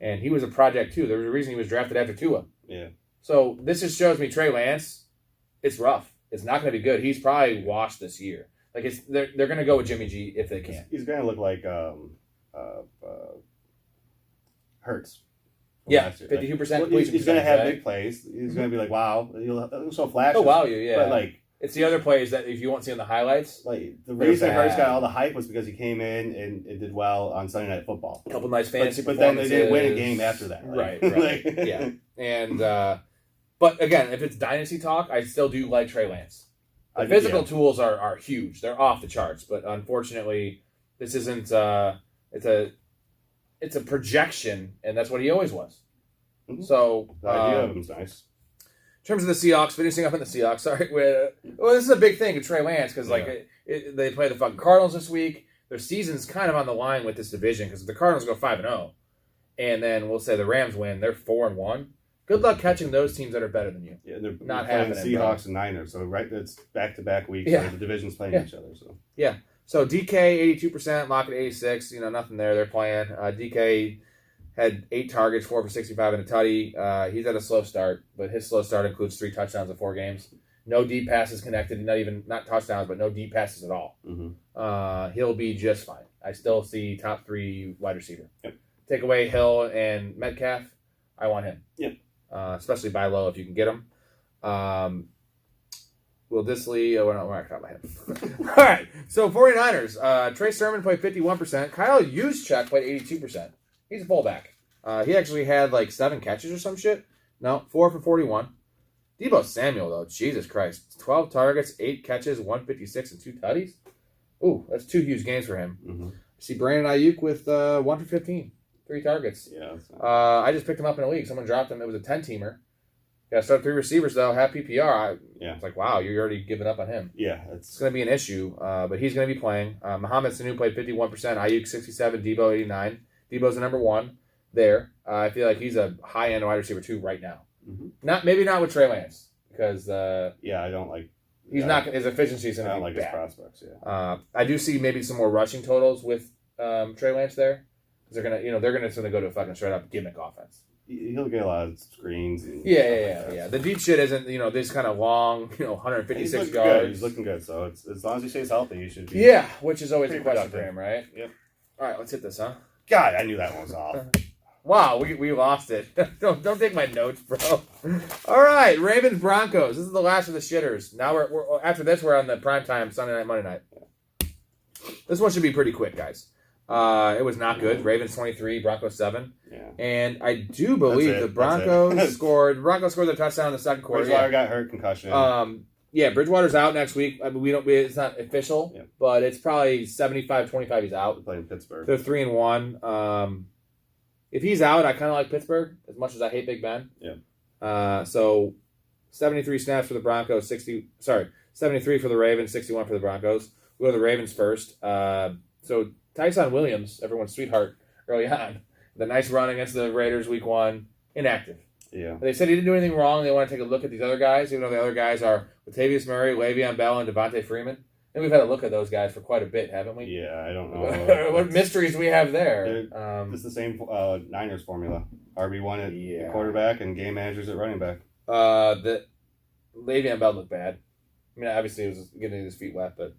And he was a project too. There was a reason he was drafted after Tua. Yeah. So this just shows me Trey Lance, it's rough. It's not going to be good. He's probably washed this year. They're going to go with Jimmy G if they can. He's going to look like Hurts. Yeah, 52% completion. He's going to have big plays. He's going to be like, wow. He'll so flashy. Oh, wow, yeah. But it's the other plays that if you won't see in the highlights. The reason Hurts got all the hype was because he came in and did well on Sunday Night Football. A couple nice fantasy but then they didn't win a game after that. Right. Yeah. And, but again, if it's dynasty talk, I still do like Trey Lance. The physical tools are huge. They're off the charts. But unfortunately, this isn't, it's a projection, and that's what he always was. Mm-hmm. So the idea of him's nice. In terms of the Seahawks, finishing up in the Seahawks, sorry. This is a big thing with Trey Lance because they play the fucking Cardinals this week. Their season's kind of on the line with this division because if the Cardinals go 5-0, and then we'll say the Rams win, they're 4-1. Good luck catching those teams that are better than you. Yeah, they're not playing happening. Seahawks and Niners, so that's back-to-back weeks where the division's playing each other. So So DK 82%, Lockett 86. Nothing there. They're playing. DK Had 8 targets, 4 for 65 and a tutty. He's had a slow start, but his slow start includes 3 touchdowns in 4 games. No deep passes connected, not touchdowns, but no deep passes at all. Mm-hmm. He'll be just fine. I still see top 3 wide receiver. Yep. Take away Hill and Metcalf, I want him. Yep. Especially buy low if you can get him. Will Disley, we're not talking about him. All right, so 49ers. Trey Sermon played 51%. Kyle Juszczyk played 82%. He's a fullback. He actually had like 7 catches or some shit. No, 4 for 41. Deebo Samuel, though, Jesus Christ. 12 targets, 8 catches, 156, and 2 tutties. Ooh, that's 2 huge games for him. Mm-hmm. See Brandon Ayuk with 1 for 15. 3 targets. Yeah. I just picked him up in a league. Someone dropped him. It was a 10-teamer. Got to start 3 receivers, though. Half PPR. It's like, wow, you're already giving up on him. Yeah. It's going to be an issue, but he's going to be playing. Mohamed Sanu played 51%. Ayuk 67. Deebo 89. Deebo's the number 1 there. I feel like he's a high-end wide receiver, too, right now. Mm-hmm. Maybe not with Trey Lance, because I don't like. He's not. His efficiency is going to be like bad. His prospects. Yeah. I do see maybe some more rushing totals with Trey Lance there. They're gonna go to a fucking straight up gimmick offense. He'll get a lot of screens. And yeah. The deep shit isn't this kind of long 156 yards. He's looking good. So as long as he stays healthy, he should be. Yeah, which is always a question productive for him, right? Yep. All right, let's hit this, huh? God, I knew that one was off. Wow, we lost it. don't take my notes, bro. All right, Ravens Broncos. This is the last of the shitters. Now we're after this we're on the primetime Sunday night, Monday night. This one should be pretty quick, guys. It was not good. Ravens 23, Broncos 7. Yeah. And I do believe the Broncos scored the touchdown in the second quarter. Bridgewater got hurt, concussion. Bridgewater's out next week. I mean, it's not official, but it's probably 75-25 he's out. They're playing Pittsburgh. They're 3-1. If he's out, I kind of like Pittsburgh as much as I hate Big Ben. Yeah. So 73 snaps for the Broncos, 73 for the Ravens, 61 for the Broncos. We'll go to the Ravens first. So Tyson Williams, everyone's sweetheart early on, the nice run against the Raiders week 1, inactive. Yeah. They said he didn't do anything wrong. They want to take a look at these other guys, even though the other guys are Latavius Murray, Le'Veon Bell, and Devontae Freeman. And we've had a look at those guys for quite a bit, haven't we? Yeah, I don't know. What mysteries we have there. It's the same Niners formula. RB1 at quarterback and game managers at running back. The Le'Veon Bell looked bad. I mean, obviously it was getting his feet wet, but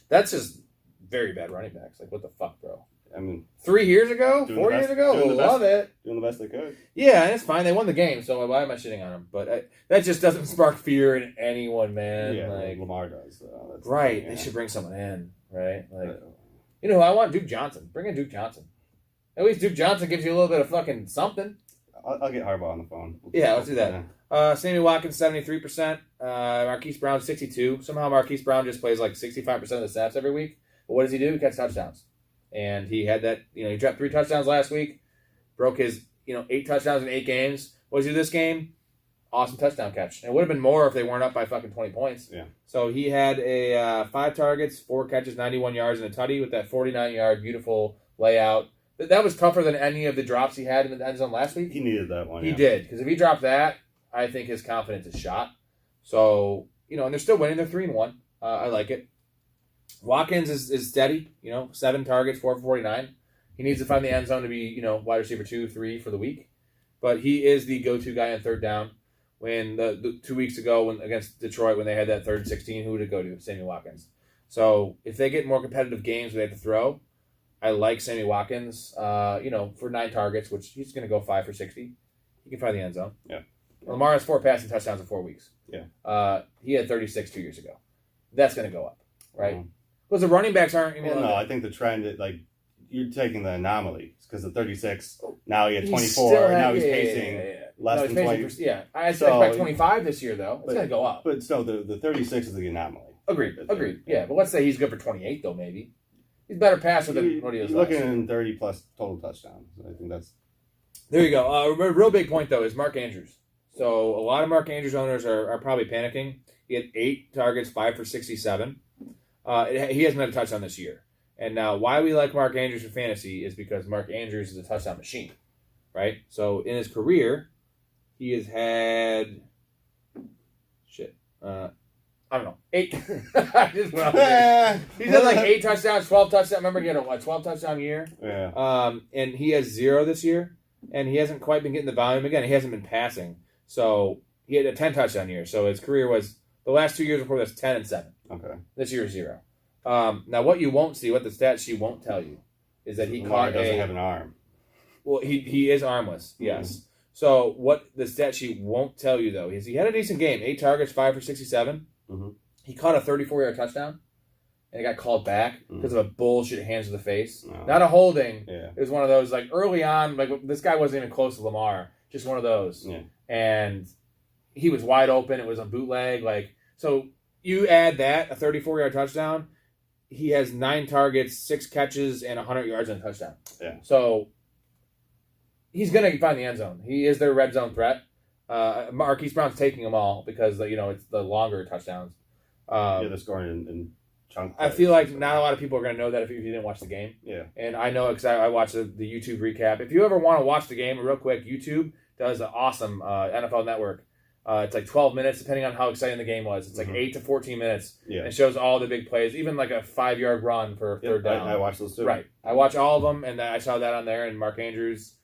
that's just very bad running backs. Like, what the fuck, bro? I mean, 3 years ago? 4 years ago? Love it. Doing the best they could. Yeah, and it's fine. They won the game, so why am I shitting on them? But that just doesn't spark fear in anyone, man. Yeah, like Lamar does. Right. They should bring someone in, right? Like, you know who I want? Duke Johnson. Bring in Duke Johnson. At least Duke Johnson gives you a little bit of fucking something. I'll get Harbaugh on the phone. Yeah, let's do that. Sammy Watkins, 73%. Marquise Brown, 62%. Somehow Marquise Brown just plays like 65% of the snaps every week. But what does he do? He catches touchdowns. And he had that, he dropped 3 touchdowns last week. Broke his, 8 touchdowns in 8 games. What does he do this game? Awesome touchdown catch. And it would have been more if they weren't up by fucking 20 points. Yeah. So he had 5 targets, 4 catches, 91 yards, and a tutty with that 49-yard beautiful layout. That was tougher than any of the drops he had in the end zone last week. He needed that one. He did. Because if he dropped that, I think his confidence is shot. So, and they're still winning. They're 3-1. I like it. Watkins is steady. 7 targets, 4 for 49. He needs to find the end zone to be, wide receiver 2, 3 for the week. But he is the go-to guy on third down. When the 2 weeks ago against Detroit, when they had that 3rd and 16, who would it go to? Sammy Watkins. So if they get more competitive games where they have to throw, I like Sammy Watkins, for 9 targets, which he's going to go 5 for 60. He can find the end zone. Yeah. Lamar has 4 passing touchdowns in 4 weeks. Yeah. He had 36 2 years ago. That's going to go up, right? Because the running backs aren't. No, I think the trend is you're taking the anomaly because the 36. Now he had 24. Now he's pacing less than 20. I expect 25 this year though. It's going to go up. But still, the 36 is the anomaly. Agreed. Yeah, but let's say he's good for 28 though. Maybe he's better passer than what he was. He's looking at 30 plus total touchdowns. I think that's. There you go. A real big point though is Mark Andrews. So a lot of Mark Andrews owners are probably panicking. He had 8 targets, 5 for 67. He hasn't had a touchdown this year. And now why we like Mark Andrews for fantasy is because Mark Andrews is a touchdown machine, right? So in his career, he has had I don't know, 8. I just went off there. He's had like 8 touchdowns, 12 touchdowns. Remember, he had a 12 touchdown year. Yeah. And he has 0 this year, and he hasn't quite been getting the volume. Again, he hasn't been passing. So he had a 10 touchdown year. So his career was, the last 2 years before this, 10 and 7. Okay. This year, 0. Now, what you won't see, what the stat sheet won't tell you, is that he Lamar caught doesn't have an arm. Well, he is armless, yes. Mm-hmm. So what the stat sheet won't tell you, though, is he had a decent game. 8 targets, 5 for 67. Mm-hmm. He caught a 34-yard touchdown, and it got called back because of a bullshit hands to the face. No. Not a holding. Yeah. It was one of those, like, early on, like, this guy wasn't even close to Lamar. Just one of those. Yeah. And he was wide open. It was a bootleg. Like, so you add that, a 34-yard touchdown, he has 9 targets, 6 catches, and 100 yards and a touchdown. Yeah. So he's going to find the end zone. He is their red zone threat. Marquise Brown's taking them all because, it's the longer touchdowns. They're scoring in chunk I feel like not a lot of people are going to know that if you didn't watch the game. Yeah. And I know because I watched the YouTube recap. If you ever want to watch the game real quick, YouTube does an awesome NFL Network. It's like 12 minutes, depending on how exciting the game was. It's like 8 to 14 minutes. Yeah. And it shows all the big plays, even like a 5-yard run for third down. I watched those too. Right. I watch all of them, and I saw that on there, and Mark Andrews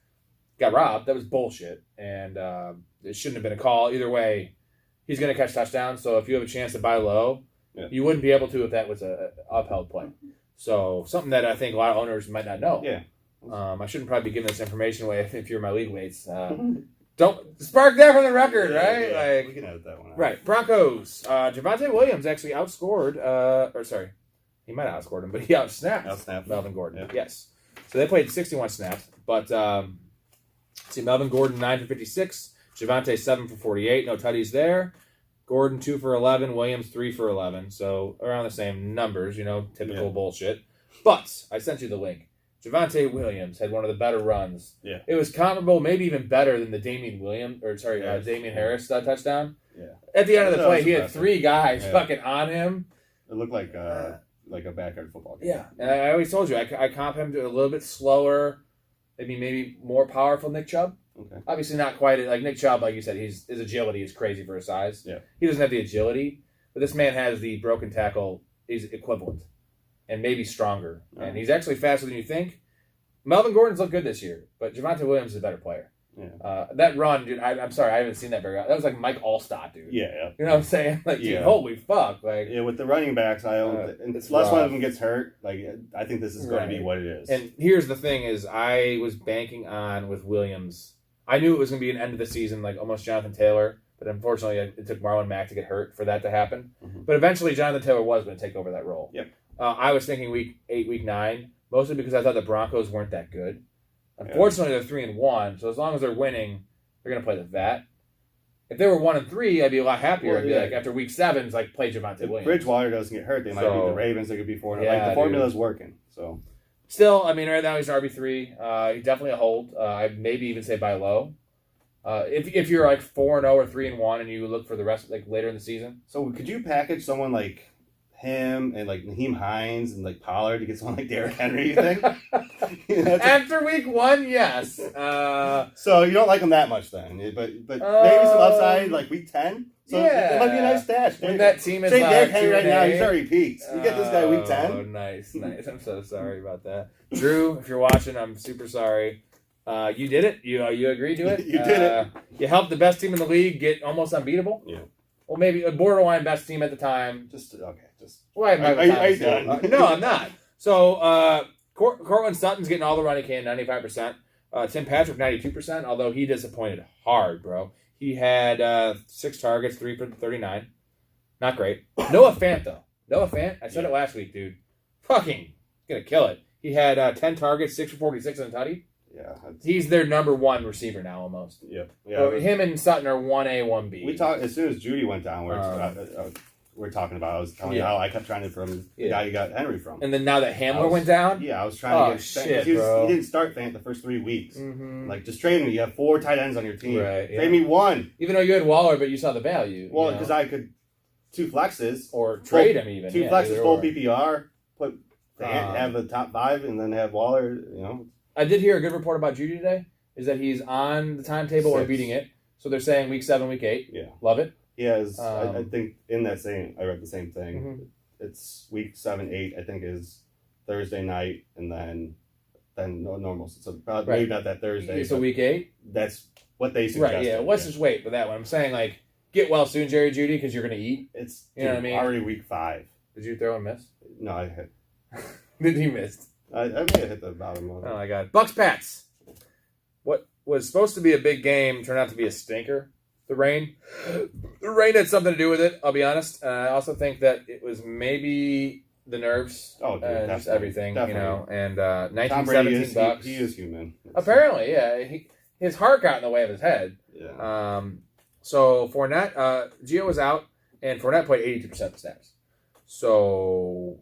got robbed. That was bullshit. And it shouldn't have been a call. Either way, he's going to catch touchdowns. So if you have a chance to buy low, you wouldn't be able to if that was a upheld play. So something that I think a lot of owners might not know. Yeah. I shouldn't probably be giving this information away if you're my league mates. Don't spark that from the record, right? Yeah. Like, we can edit that one out. Right. Broncos. Javonte Williams actually outscored, he might have outscored him, but he outsnapped Melvin Gordon. Yeah. Yes. So they played 61 snaps, but Melvin Gordon 9 for 56, Javonte 7 for 48, no tutties there. Gordon 2 for 11, Williams 3 for 11, so around the same numbers, typical bullshit. But I sent you the link. Javonte Williams had one of the better runs. Yeah. It was comparable, maybe even better than the Damian Harris touchdown. Yeah. At the end of the play, he had impressive. 3 guys fucking on him. It looked like a backyard football game. Yeah, and I always told you, I comp him to a little bit slower, maybe more powerful Nick Chubb. Okay. Obviously not quite like Nick Chubb, like you said, his agility is crazy for his size. Yeah. He doesn't have the agility, but this man has the broken tackle is equivalent and maybe stronger. Right. And he's actually faster than you think. Melvin Gordon's looked good this year, but Javonte Williams is a better player. Yeah. That run, dude, I'm sorry, I haven't seen that very often. That was like Mike Allstott, dude. Yeah. You know what I'm saying? Like, dude, holy fuck. Like, yeah, with the running backs, unless one of them gets hurt, I think this is going to be what it is. And here's the thing is I was banking on with Williams. I knew it was going to be an end of the season, like almost Jonathan Taylor, but unfortunately it took Marlon Mack to get hurt for that to happen. Mm-hmm. But eventually Jonathan Taylor was going to take over that role. Yep. I was thinking week 8, week 9, mostly because I thought the Broncos weren't that good. Unfortunately, they're 3-1, so as long as they're winning, they're going to play the vet. If they were 1-3, I'd be a lot happier. I'd be like, after week 7, it's like, play Javonte Williams. Bridgewater doesn't get hurt, they might beat the Ravens. They could be 4-0. Like, the formula's working. So, still, right now he's RB3. He's definitely a hold. I'd maybe even say buy low. If you're like 4-0 or 3-1 and you look for the rest like later in the season. So could you package someone like him and like Naheem Hines and like Pollard to get someone like Derrick Henry, you think? After week 1, yes. So you don't like him that much then, but maybe some upside like week 10. So it might be a nice stash. When that team is Derrick Henry right now, he's already peaked. You get this guy week 10. Oh, nice. I'm so sorry about that, Drew. If you're watching, I'm super sorry. You did it. You agreed to it. You did it. You helped the best team in the league get almost unbeatable. Yeah. Well, maybe a borderline best team at the time. Why are you done? No, I'm not. So, Cortland Sutton's getting all the run he can, 95%. Tim Patrick, 92%, although he disappointed hard, bro. He had 6 targets, 3 for 39. Not great. Noah Fant, though. Noah Fant, I said it last week, dude. Fucking gonna kill it. He had 10 targets, 6 for 46 on tutty. Yeah, he's their number 1 receiver now, almost. Yep. So him and Sutton are 1A, 1B. We talked as soon as Judy went down. We're talking about. I was telling you how I kept trying to from the guy you got Henry from. And then now that Hamler went down, I was trying to get. He didn't start Fant the first 3 weeks. Mm-hmm. Like just trade me. You have 4 tight ends on your team. Right, Trade me 1. Even though you had Waller, but you saw the value. Well, because I could 2 flexes or trade him even 2 flexes, full PPR. Put Fant, have the top 5, and then have Waller. I did hear a good report about Judy today. Is that he's on the timetable or beating it. So they're saying week 7, week 8. Yeah. Love it. He has. I think in that same. I read the same thing. Mm-hmm. It's week 7, 8. I think is Thursday night, and then no normal. So probably maybe not that Thursday. So week 8. That's what they suggested. Right. Yeah. Let's just wait for that one. I'm saying like get well soon, Jerry Jeudy, because you're gonna eat. It's you know what I mean. Already week 5. Did you throw and miss? No, I hit. Did he miss? I may have hit the bottom of it. Oh my God. Bucks Pats. What was supposed to be a big game turned out to be a stinker. The rain had something to do with it. I'll be honest. I also think that it was maybe the nerves. Oh, dude, and just everything, definitely. You know. And 1917 Bucks. He is human. Apparently, yeah. His heart got in the way of his head. Yeah. So Fournette, Gio was out, and Fournette played 82% of the snaps. So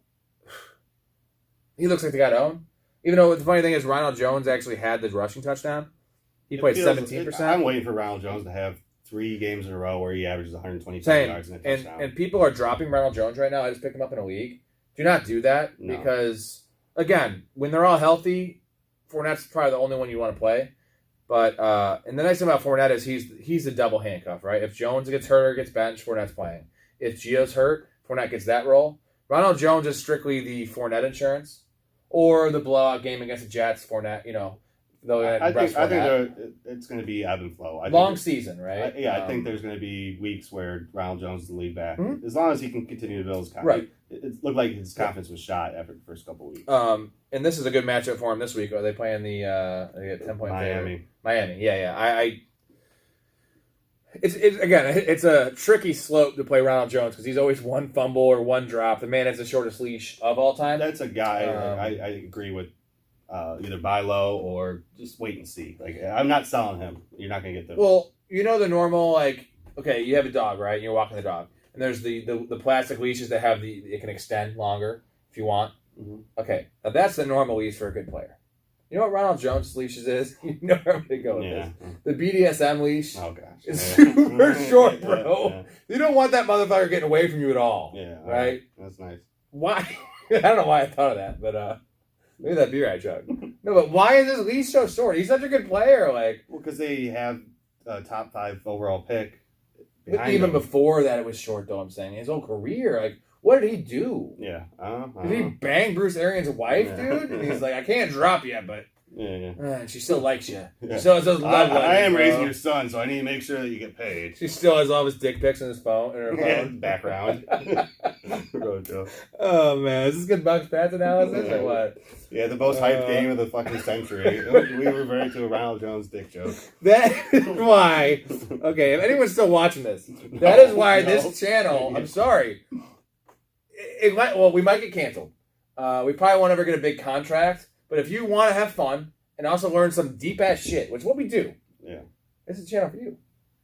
he looks like the guy to own. Even though the funny thing is, Ronald Jones actually had the rushing touchdown. He played 17%. I'm waiting for Ronald Jones to have 3 games in a row where he averages 125 yards and a touchdown. And people are dropping Ronald Jones right now. I just picked him up in a league. Do not do that because, again, when they're all healthy, Fournette's probably the only one you want to play. But and the nice thing about Fournette is he's a double handcuff, right? If Jones gets hurt or gets benched, Fournette's playing. If Gio's hurt, Fournette gets that role. Ronald Jones is strictly the Fournette insurance or the blowout game against the Jets. Fournette, you know. I think it's going to be ebb and flow. Long season, right? I think there's going to be weeks where Ronald Jones is the lead back. Mm-hmm. As long as he can continue to build his confidence. Right. It looked like his confidence was shot after the first couple of weeks. And this is a good matchup for him this week. Are they playing the 10-point Miami? Miami, yeah. It's a tricky slope to play Ronald Jones because he's always one fumble or one drop. The man has the shortest leash of all time. That's a guy I agree with. Either buy low or just wait and see. Like I'm not selling him. You're not gonna get the. Well, you know the normal okay, you have a dog, right? You're walking the dog, and there's the plastic leashes that have it can extend longer if you want. Mm-hmm. Okay, now that's the normal leash for a good player. You know what Ronald Jones' leashes is? You know where I'm gonna go with this. The BDSM leash. Oh gosh, it's super short, bro. Yeah. You don't want that motherfucker getting away from you at all. Yeah, right. That's nice. Why? I don't know why I thought of that, but maybe that beer I chugged. No, but why is this leash so short? He's such a good player. Well, because they have a top 5 overall pick. Even before that, it was short, though, I'm saying. His whole career, what did he do? Yeah. Did he bang Bruce Arians' wife, dude? And he's like, I can't drop you, but she still likes you. Yeah. She still has those love letters, I am raising your son, so I need to make sure that you get paid. She still has all of his dick pics in his phone. In her phone. Background. Oh, man. Is this good Bucks Pats analysis or what? Yeah, the most hyped game of the fucking century. We reverted to a Ronald Jones dick joke. That is why. Okay, if anyone's still watching this, that is why this channel. I'm sorry. We might get canceled. We probably won't ever get a big contract. But if you want to have fun and also learn some deep ass shit, which is what we do, this is a channel for you.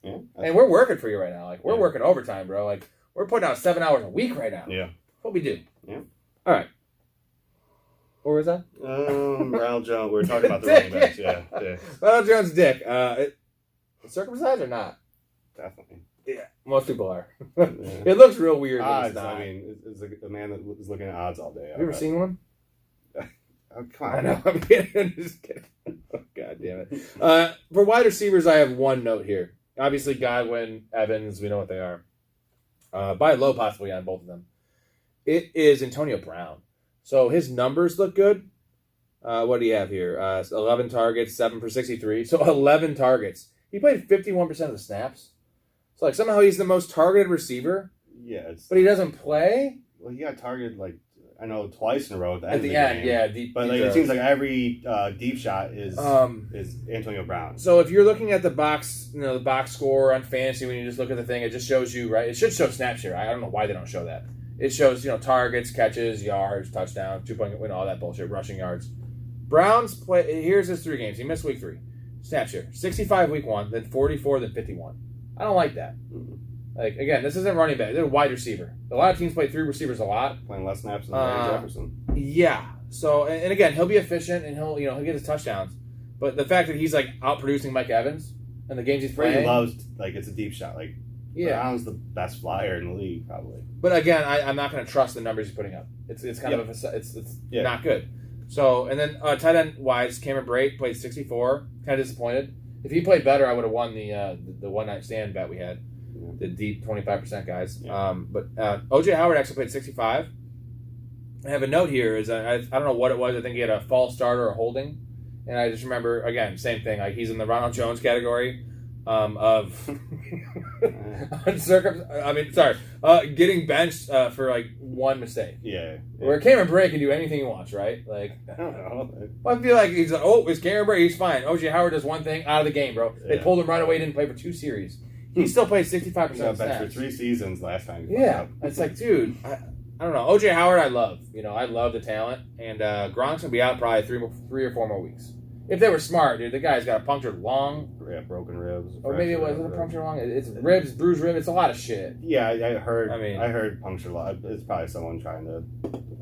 Yeah, and we're working for you right now. We're working overtime, bro. We're putting out 7 hours a week right now. Yeah, that's what we do. Yeah. All right. What was that? Ronald Jones. We were talking about the running backs. Yeah. Ronald Jones' dick. Circumcised or not? Definitely. Yeah, most people are. It looks real weird. Odds. I mean, it's a man that is looking at odds all day. Have you ever seen one? Oh, come on. I know. I'm kidding. Just kidding. Oh, God damn it. For wide receivers, I have one note here. Obviously, Godwin, Evans, we know what they are. Buy low possibly on both of them. It is Antonio Brown. So his numbers look good. What do you have here? 11 targets, 7 for 63. So 11 targets. He played 51% of the snaps. So somehow he's the most targeted receiver. Yeah. But he doesn't play? Well, he got targeted I know twice in a row at the end game. Yeah. But it seems like every deep shot is Antonio Brown. So if you're looking at the box, the box score on fantasy, when you just look at the thing, it just shows you, right? It should show snap share. I don't know why they don't show that. It shows, targets, catches, yards, touchdowns, 2-point win, all that bullshit, rushing yards. Brown's play. Here's his 3 games. He missed week 3. Snap share: 65 week 1, then 44, then 51. I don't like that. Mm-hmm. Again, this isn't running back. They're a wide receiver. A lot of teams play 3 receivers a lot. Playing less snaps than Larry Jefferson. Yeah. So, and again, he'll be efficient and he'll get his touchdowns. But the fact that he's out producing Mike Evans and the games he's playing. Brady loves it's a deep shot. Brown's the best flyer in the league probably. But again, I'm not going to trust the numbers he's putting up. It's kind of it's not good. So, and then tight end wise, Cameron Brate played 64. Kind of disappointed. If he played better, I would have won the one night stand bet we had. the deep 25% guys. Yeah. But O.J. Howard actually played 65. I have a note here. I don't know what it was. I think he had a false start or a holding. And I just remember, again, same thing. Like he's in the Ronald Jones category of getting benched for like one mistake. Yeah. Where Cameron Bray can do anything he wants, right? Like I don't know. I feel like he's like, it's Cameron Bray. He's fine. O.J. Howard does one thing out of the game, bro. They pulled him right away. Didn't play for 2 series. He still played 65% He got of benched snaps. for 3 seasons last time. It's like, dude, I don't know. O.J. Howard, I love. I love the talent. And Gronk's going to be out probably 3 or 4 more weeks. If they were smart, dude, the guy's got a punctured lung. Yeah, broken ribs. Or maybe it wasn't a punctured lung. It's ribs, bruised rib. It's a lot of shit. Yeah, I heard punctured lung. It's probably someone trying to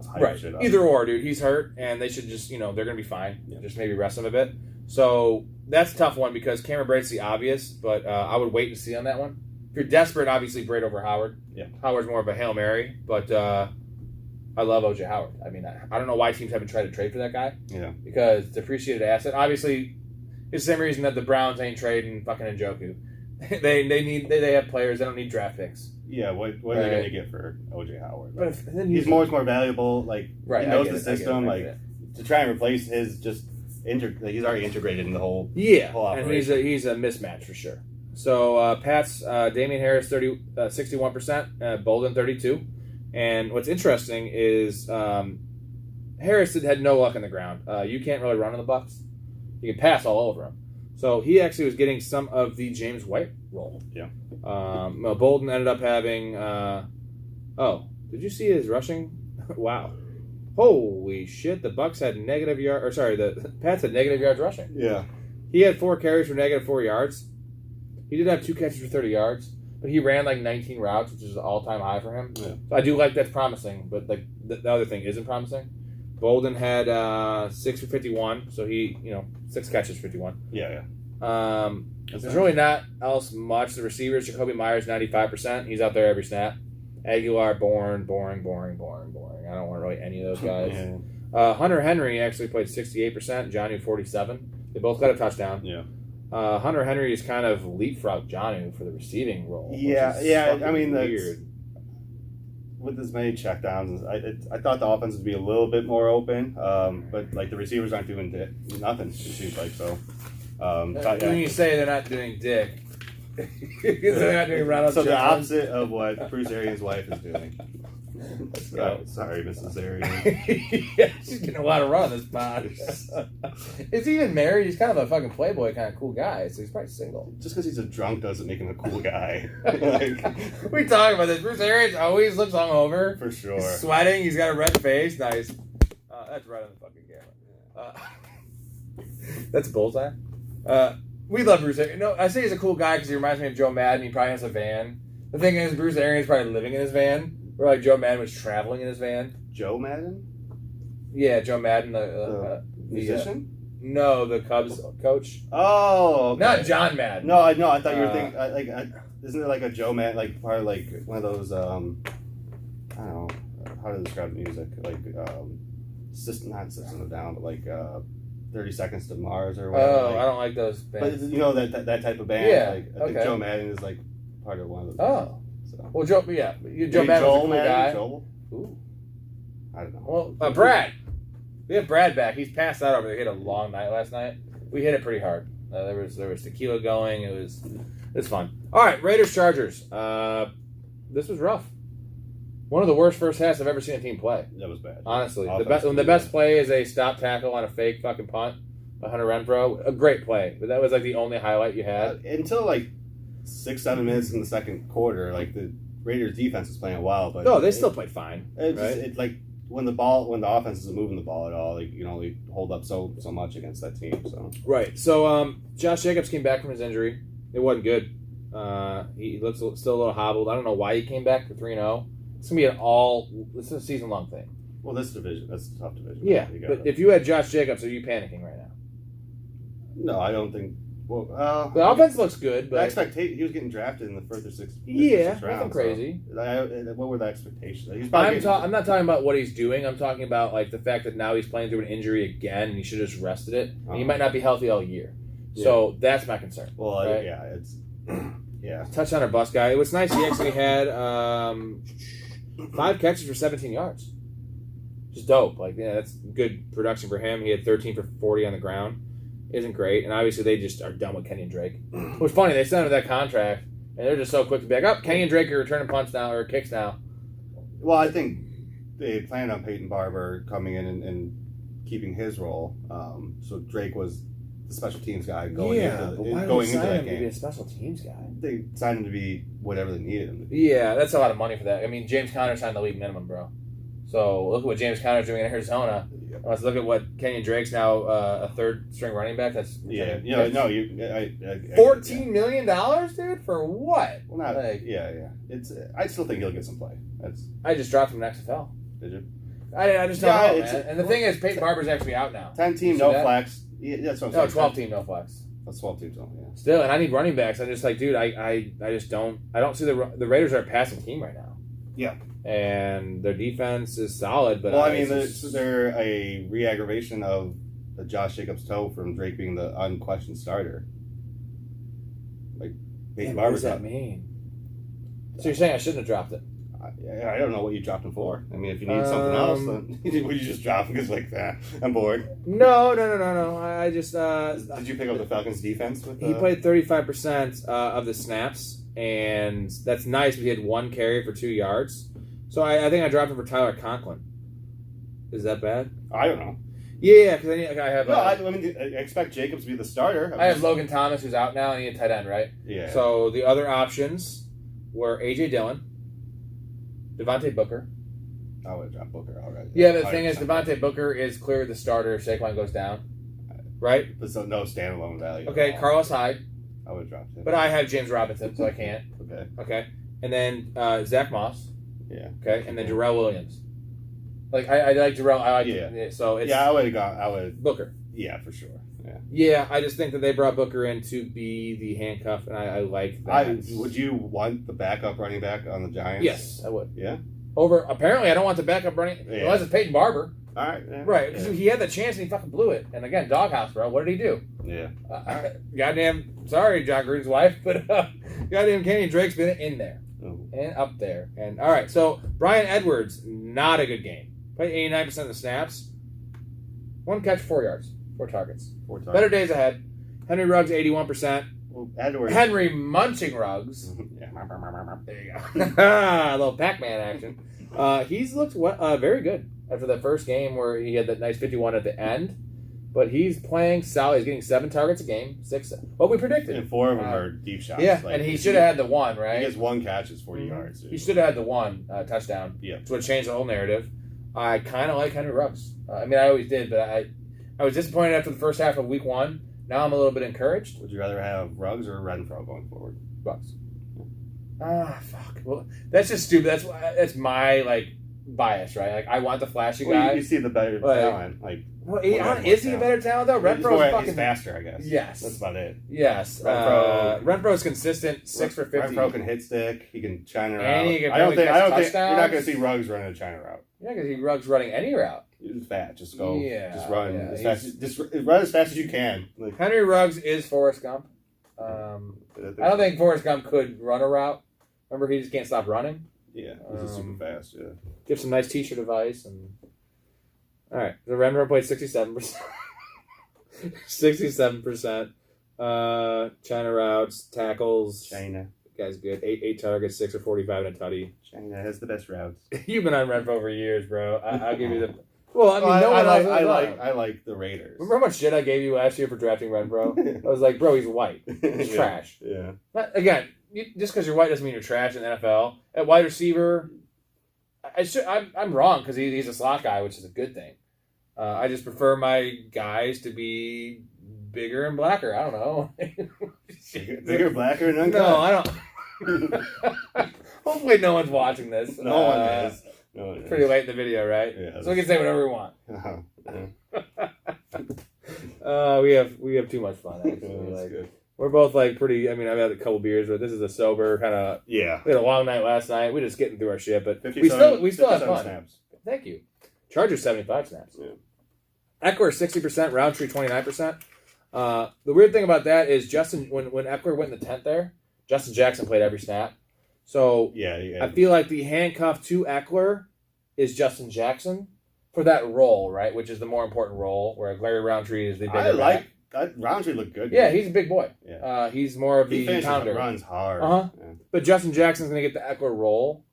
hype shit up. Either or, dude. He's hurt, and they should just, they're going to be fine. Yeah. Just maybe rest him a bit. So that's a tough one because Cameron Braid's the obvious, but I would wait to see on that one. If you're desperate, obviously Braid over Howard. Yeah. Howard's more of a Hail Mary, but I love O.J. Howard. I mean, I don't know why teams haven't tried to trade for that guy. Yeah. Because it's appreciated asset. Obviously, it's the same reason that the Browns ain't trading fucking Njoku. They have players. They don't need draft picks. Yeah, what are they going to get for O.J. Howard? But he's more valuable. Like he knows the system. To try and replace his he's already integrated in the whole operation. And he's a mismatch for sure. So Pat's Damian Harris 61%, Bolden 32%. And what's interesting is Harris had no luck on the ground. You can't really run on the Bucs. You can pass all over him. So he actually was getting some of the James White role. Yeah. Bolden ended up having. Did you see his rushing? Wow. Holy shit! The Bucs had negative yards. The Pats had negative yards rushing. Yeah. He had 4 carries for negative 4 yards. He did have 2 catches for 30 yards. But he ran like 19 routes, which is an all-time high for him. Yeah. So I do like that's promising, but like the other thing isn't promising. Bolden had 6 for 51, so he 6 catches, 51. Yeah. There's really not else much. The receivers, Jacoby Myers 95%. He's out there every snap. Aguilar boring. I don't want really any of those guys. Yeah. Hunter Henry actually played 68%. Jonnu 47%. They both got a touchdown. Yeah. Hunter Henry is kind of leapfrogged Jonnu for the receiving role. Yeah. I mean, weird. With as many checkdowns, I thought the offense would be a little bit more open, but like the receivers aren't doing nothing. It seems like so. When you say they're not doing dick, they're not doing Ronald so Jones. The opposite of what Bruce Arians' wife is doing. Let's go. Sorry, Mrs. Arians. Yeah, she's getting a lot of run on this pod. Is he even married? He's kind of a fucking playboy, kind of cool guy, so he's probably single. Just because he's a drunk doesn't make him a cool guy. We talking about this. Bruce Arians always looks hungover. For sure. He's sweating. He's got a red face. Nice. That's right on the fucking camera. That's a bullseye. We love Bruce Arians. No, I say he's a cool guy because he reminds me of Joe Madden. He probably has a van. The thing is, Bruce Arians is probably living in his van. Where like Joe Madden was traveling in his van. Joe Madden? Yeah, Joe Madden, the musician? No, the Cubs coach. Oh, okay. Not John Madden. No, I thought you were thinking isn't it like a Joe Madden, like part of like one of those I don't know how to describe music, like not System of a Down, but like 30 Seconds to Mars or whatever. Oh, I don't like those bands. But that type of band. Yeah, I think Joe Madden is like part of one of those. Oh. So. Well, Joe Madden was a cool guy. Joel? Ooh. I don't know. Well, Brad. We have Brad back. He's passed out over there. He had a long night last night. We hit it pretty hard. There was tequila going. It was fun. All right, Raiders Chargers. This was rough. One of the worst first halves I've ever seen a team play. That was bad. Honestly, the best play is a stop tackle on a fake fucking punt by Hunter Renfrow. A great play, but that was like the only highlight you had until like 6-7 minutes in the second quarter. Like the Raiders defense was playing well, but no, they still played fine. It's like when the offense isn't moving the ball at all, like you can only hold up so much against that team. So right. So Josh Jacobs came back from his injury. It wasn't good. He looks still a little hobbled. I don't know why he came back for 3-0. It's gonna be this is a season long thing. Well, that's a tough division. Yeah, but if you had Josh Jacobs, are you panicking right now? No, I don't think. Well, the offense looks good, but he was getting drafted in the further six. Yeah, nothing crazy. So, what were the expectations? I'm not talking about what he's doing. I'm talking about like the fact that now he's playing through an injury again, and he should have just rested it. And he might not be healthy all year. So that's my concern. Well, right? yeah, it's Yeah. Touchdown or bust guy. It was nice. He actually had 5 catches for 17 yards. Just dope. Like, yeah, that's good production for him. He had 13 for 40 on the ground. Isn't great. And obviously they just are done with Kenyon Drake. It was funny. They signed him that contract, and they're just so quick to be like, oh, Kenyon Drake are returning punts now or kicks now. Well, I think they planned on Peyton Barber coming in and keeping his role. So Drake was the special teams guy going into that game. To be a special teams guy? They signed him to be whatever they needed him to be. Yeah, that's a lot of money for that. I mean, James Conner signed the league minimum, bro. So look at what James Conner's doing in Arizona. Yep. Let's look at what Kenyon Drake's now a third string running back. That's $14 million, dude, for what? Well, not It's I still think he'll get some play. I just dropped him in XFL. Did you? I just don't know, man. And the thing is, Peyton Barber's actually out now. 10-team, no flex. Yeah, that's what I'm saying. 12-team, no flex. That's 12 teams, yeah. Still, and I need running backs. I'm just like, dude, I just don't. I don't see the Raiders are a passing team right now. Yeah. And their defense is solid, but they're a re-aggravation of the Josh Jacobs toe from Drake being the unquestioned starter. Like, Peyton Barber's what does that mean? So you're saying I shouldn't have dropped it? I don't know what you dropped him for. I mean, if you need something else, then would you just drop him because like that? I'm bored. No. I just did you pick up the Falcons' defense? He played 35% of the snaps, and that's nice. But he had 1 carry for 2 yards. So I think I dropped him for Tyler Conklin. Is that bad? I don't know. Yeah, because I have. I expect Jacobs to be the starter. I have Logan Thomas, who's out now, and he had tight end, right? Yeah. So the other options were A.J. Dillon, Devontae Booker. I would drop Booker already. Yeah, but the thing is, Devontae Booker is clearly the starter if Saquon goes down. Right? But no standalone value. Okay, Carlos Hyde. I would drop him. But I have James Robinson, so I can't. Okay. And then Zach Moss. Yeah. Okay. And then Jarrell Williams. Like I like Jarrell. I like so it's I would Booker. Yeah, for sure. Yeah, I just think that they brought Booker in to be the handcuff, and I like that. Would you want the backup running back on the Giants? Yes, I would. Yeah. Apparently, I don't want the backup running unless it's Peyton Barber. All right. Yeah. Right, because he had the chance and he fucking blew it. And again, doghouse, bro. What did he do? Yeah. Goddamn. Sorry, John Gruden's wife, but goddamn Kenyon Drake's been in there and up there. And all right, so Brian Edwards, not a good game. Played 89% of the snaps. 1 catch, 4 yards, 4 targets. Better days ahead. Henry Ruggs, 81%. Well, Edwards. Henry Munching Ruggs. Yeah. There you go. A little Pac-Man action. He's looked very good after that first game where he had that nice 51 at the end. But he's playing solid. He's getting 7 targets a game. 6. What we predicted. And 4 of them are deep shots. Yeah, and he should have had the 1, right? He gets 1 catch, it's 40 yards. He should have had the 1 touchdown. Yeah. Which would change the whole narrative. I kind of like Henry Ruggs. I mean, I always did, but I was disappointed after the first half of week 1. Now I'm a little bit encouraged. Would you rather have Ruggs or Renfro going forward? Ruggs. Fuck. Well, that's just stupid. That's my bias, right? Like I want the flashy guy. You see the better talent. Is he a better talent though? Renfro's fucking faster, I guess. Yes, that's about it. Yes, Renfro's consistent, 6 for 50. Renfro can hit stick. He can China route. And he can I don't think you're not going to see Ruggs running a China route. You're not going to see Ruggs running any route. He's fat. Just go. Yeah, just run as fast. Just run as fast as you can. Henry Ruggs is Forrest Gump. I don't think Forrest Gump could run a route. Remember, he just can't stop running. Yeah, he's super fast. Yeah. Give some nice t-shirt advice and. All right, the Renfro played 67%. 67%. China routes, tackles. China. Guy's good. 8 targets, 6 or 45 and a tutty. China has the best routes. You've been on Renfro for years, bro. I'll give you the. Well, I mean, I like the Raiders. Remember how much shit I gave you last year for drafting Renfro? I was like, bro, he's white. He's trash. Yeah. Again, just because you're white doesn't mean you're trash in the NFL. At wide receiver, I'm wrong because he's a slot guy, which is a good thing. I just prefer my guys to be bigger and blacker. I don't know. Bigger, blacker, and uncut. No, I don't. Hopefully no one's watching this. No one is. No one is. Pretty late in the video, right? Yeah. So we can say whatever we want. We have too much fun, actually. Good. We're both pretty. I mean, I've had a couple beers, but this is a sober kind of. Yeah. We had a long night last night. We're just getting through our shit, but we still have fun. Snaps. Thank you. Chargers 75 snaps. Yeah. Eckler 60%, Roundtree 29%. The weird thing about that is Justin when Eckler went in the tent there, Justin Jackson played every snap. So Yeah. I feel like the handcuff to Eckler is Justin Jackson for that role, right? Which is the more important role, where Larry Roundtree is the bigger back. Roundtree looked good. Yeah, he's a big boy. Yeah. He's more of the pounder. Runs hard. Yeah. But Justin Jackson's going to get the Eckler role,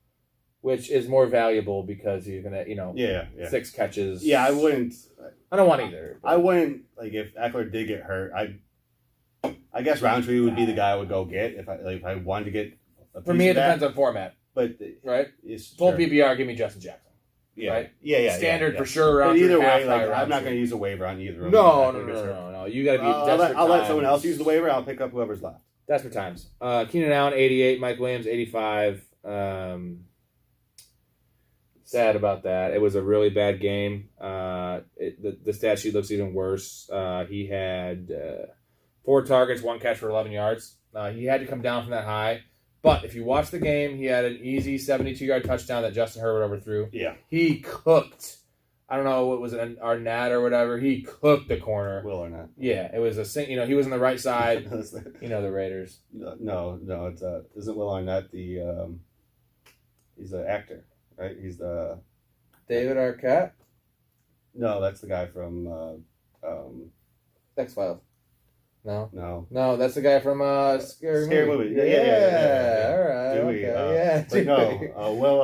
which is more valuable because he's going to, 6 catches. Yeah, I don't want either. I wouldn't, like, if Eckler did get hurt, I guess Roundtree would be the guy I would go get if I wanted to get a piece. For me, it of that. depends on format. But right? Full PPR, give me Justin Jackson. Yeah. Right? Yeah. Standard for sure. But either way, I'm not going to use a waiver on either of them. No. You got to be desperate. I'll let someone else use the waiver. I'll pick up whoever's left. Desperate times. Keenan Allen, 88. Mike Williams, 85. Sad about that. It was a really bad game. The stat sheet looks even worse. He had 4 targets, 1 catch for 11 yards. He had to come down from that high. But if you watch the game, he had an easy 72-yard touchdown that Justin Herbert overthrew. Yeah. He cooked. I don't know what was it, Arnett or whatever. He cooked the corner. Will Arnett. Yeah, it was he was on the right side. The Raiders. No, it's isn't Will Arnett he's an actor, right? He's the David Arquette? No, that's the guy from X-Files. No, that's the guy from Scary Movie. Yeah. All right. Dewey, okay. But no,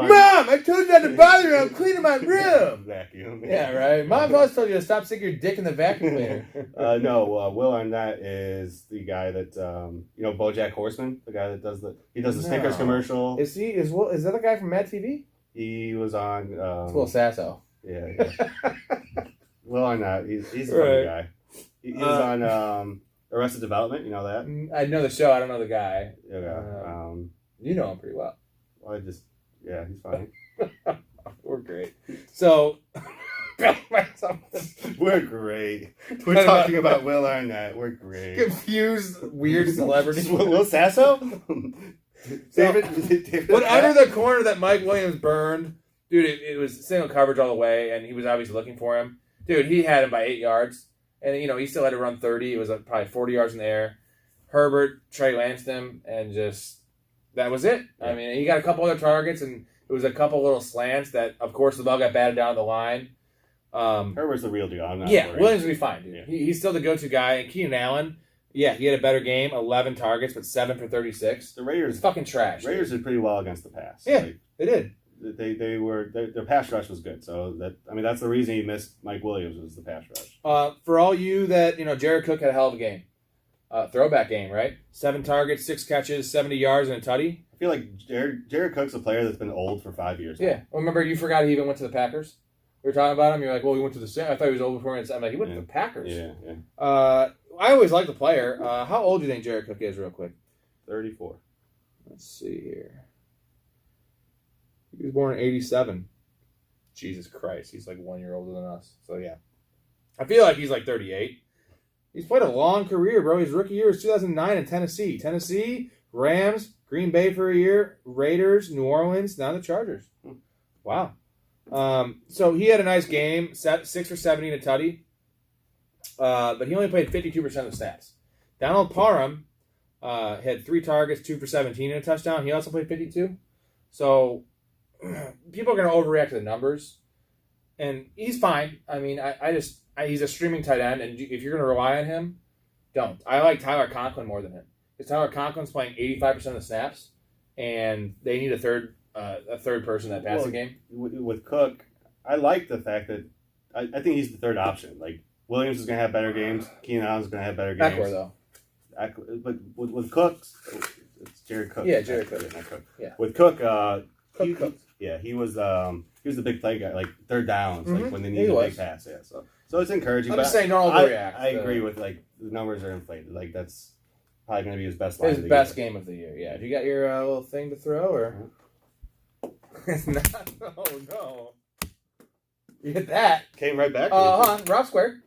Mom, I told you not to bother me. I'm cleaning my room. Vacuum. Yeah, right. Mom always told you to stop sticking your dick in the vacuum cleaner. No, Will Arnett is the guy that BoJack Horseman, the guy that does the Snickers commercial. Is that the guy from Mad TV? He was on. It's Will Sasso. Yeah. Will Arnett, he's a funny guy. He is on. Arrested Development, you know that? I know the show. I don't know the guy. Yeah. You know him pretty well. He's funny. We're great. So, we're great. We're talking about Will Arnett. We're great. Confused, weird celebrity. Will Sasso? David under the corner that Mike Williams burned, dude, it was single coverage all the way, and he was obviously looking for him. Dude, he had him by 8 yards. And, he still had to run 30. It was probably 40 yards in the air. Herbert, Trey lanced him, and that was it. Yeah. I mean, he got a couple other targets, and it was a couple little slants that, of course, the ball got batted down the line. Herbert's the real deal. I'm not worried. Williams will be fine, dude. Yeah. He's still the go-to guy. And Keenan Allen, he had a better game, 11 targets, but 7 for 36. The Raiders... It's fucking trash. Raiders did pretty well against the pass. Yeah, they did. Their pass rush was good, so that's the reason he missed Mike Williams was the pass rush. For all you that Jared Cook had a hell of a game, throwback game, right? 7 targets, 6 catches, 70 yards, and a tutty. I feel like Jared Cook's a player that's been old for 5 years. Yeah, well, remember you forgot he even went to the Packers. We were talking about him. You're like, well, he went to the Saints. I thought he was old before. I'm like, he went to the Packers. Yeah. I always like the player. How old do you think Jared Cook is, real quick? 34. Let's see here. He was born in 87. Jesus Christ. He's like 1 year older than us. So, yeah. I feel like he's like 38. He's played a long career, bro. His rookie year was 2009 in Tennessee. Tennessee, Rams, Green Bay for a year, Raiders, New Orleans, now the Chargers. Wow. So he had a nice game, 6 for 70 and a tutty. But he only played 52% of the snaps. Donald Parham had 3 targets, 2 for 17 and a touchdown. He also played 52. So people are going to overreact to the numbers. And he's fine. I mean, he's a streaming tight end, and if you're going to rely on him, don't. I like Tyler Conklin more than him. Because Tyler Conklin's playing 85% of the snaps, and they need a third person that passing game. With Cook, I like the fact that I think he's the third option. Like, Williams is going to have better games. Keenan Allen's going to have better games. Eckler, though. But with Cook, it's Jared Cook. Yeah, Jared Cook. Not Cook. Yeah. With Cook, Cook. he was the big play guy, like third downs, like when they needed a big pass. Yeah, so it's encouraging. I'm just saying, don't overreact. I agree with the numbers are inflated. Like that's probably going to be his best line. His best game of the year. Yeah. Have you got your little thing to throw or? It's not. Oh no! You hit that. Came right back. Rob Square.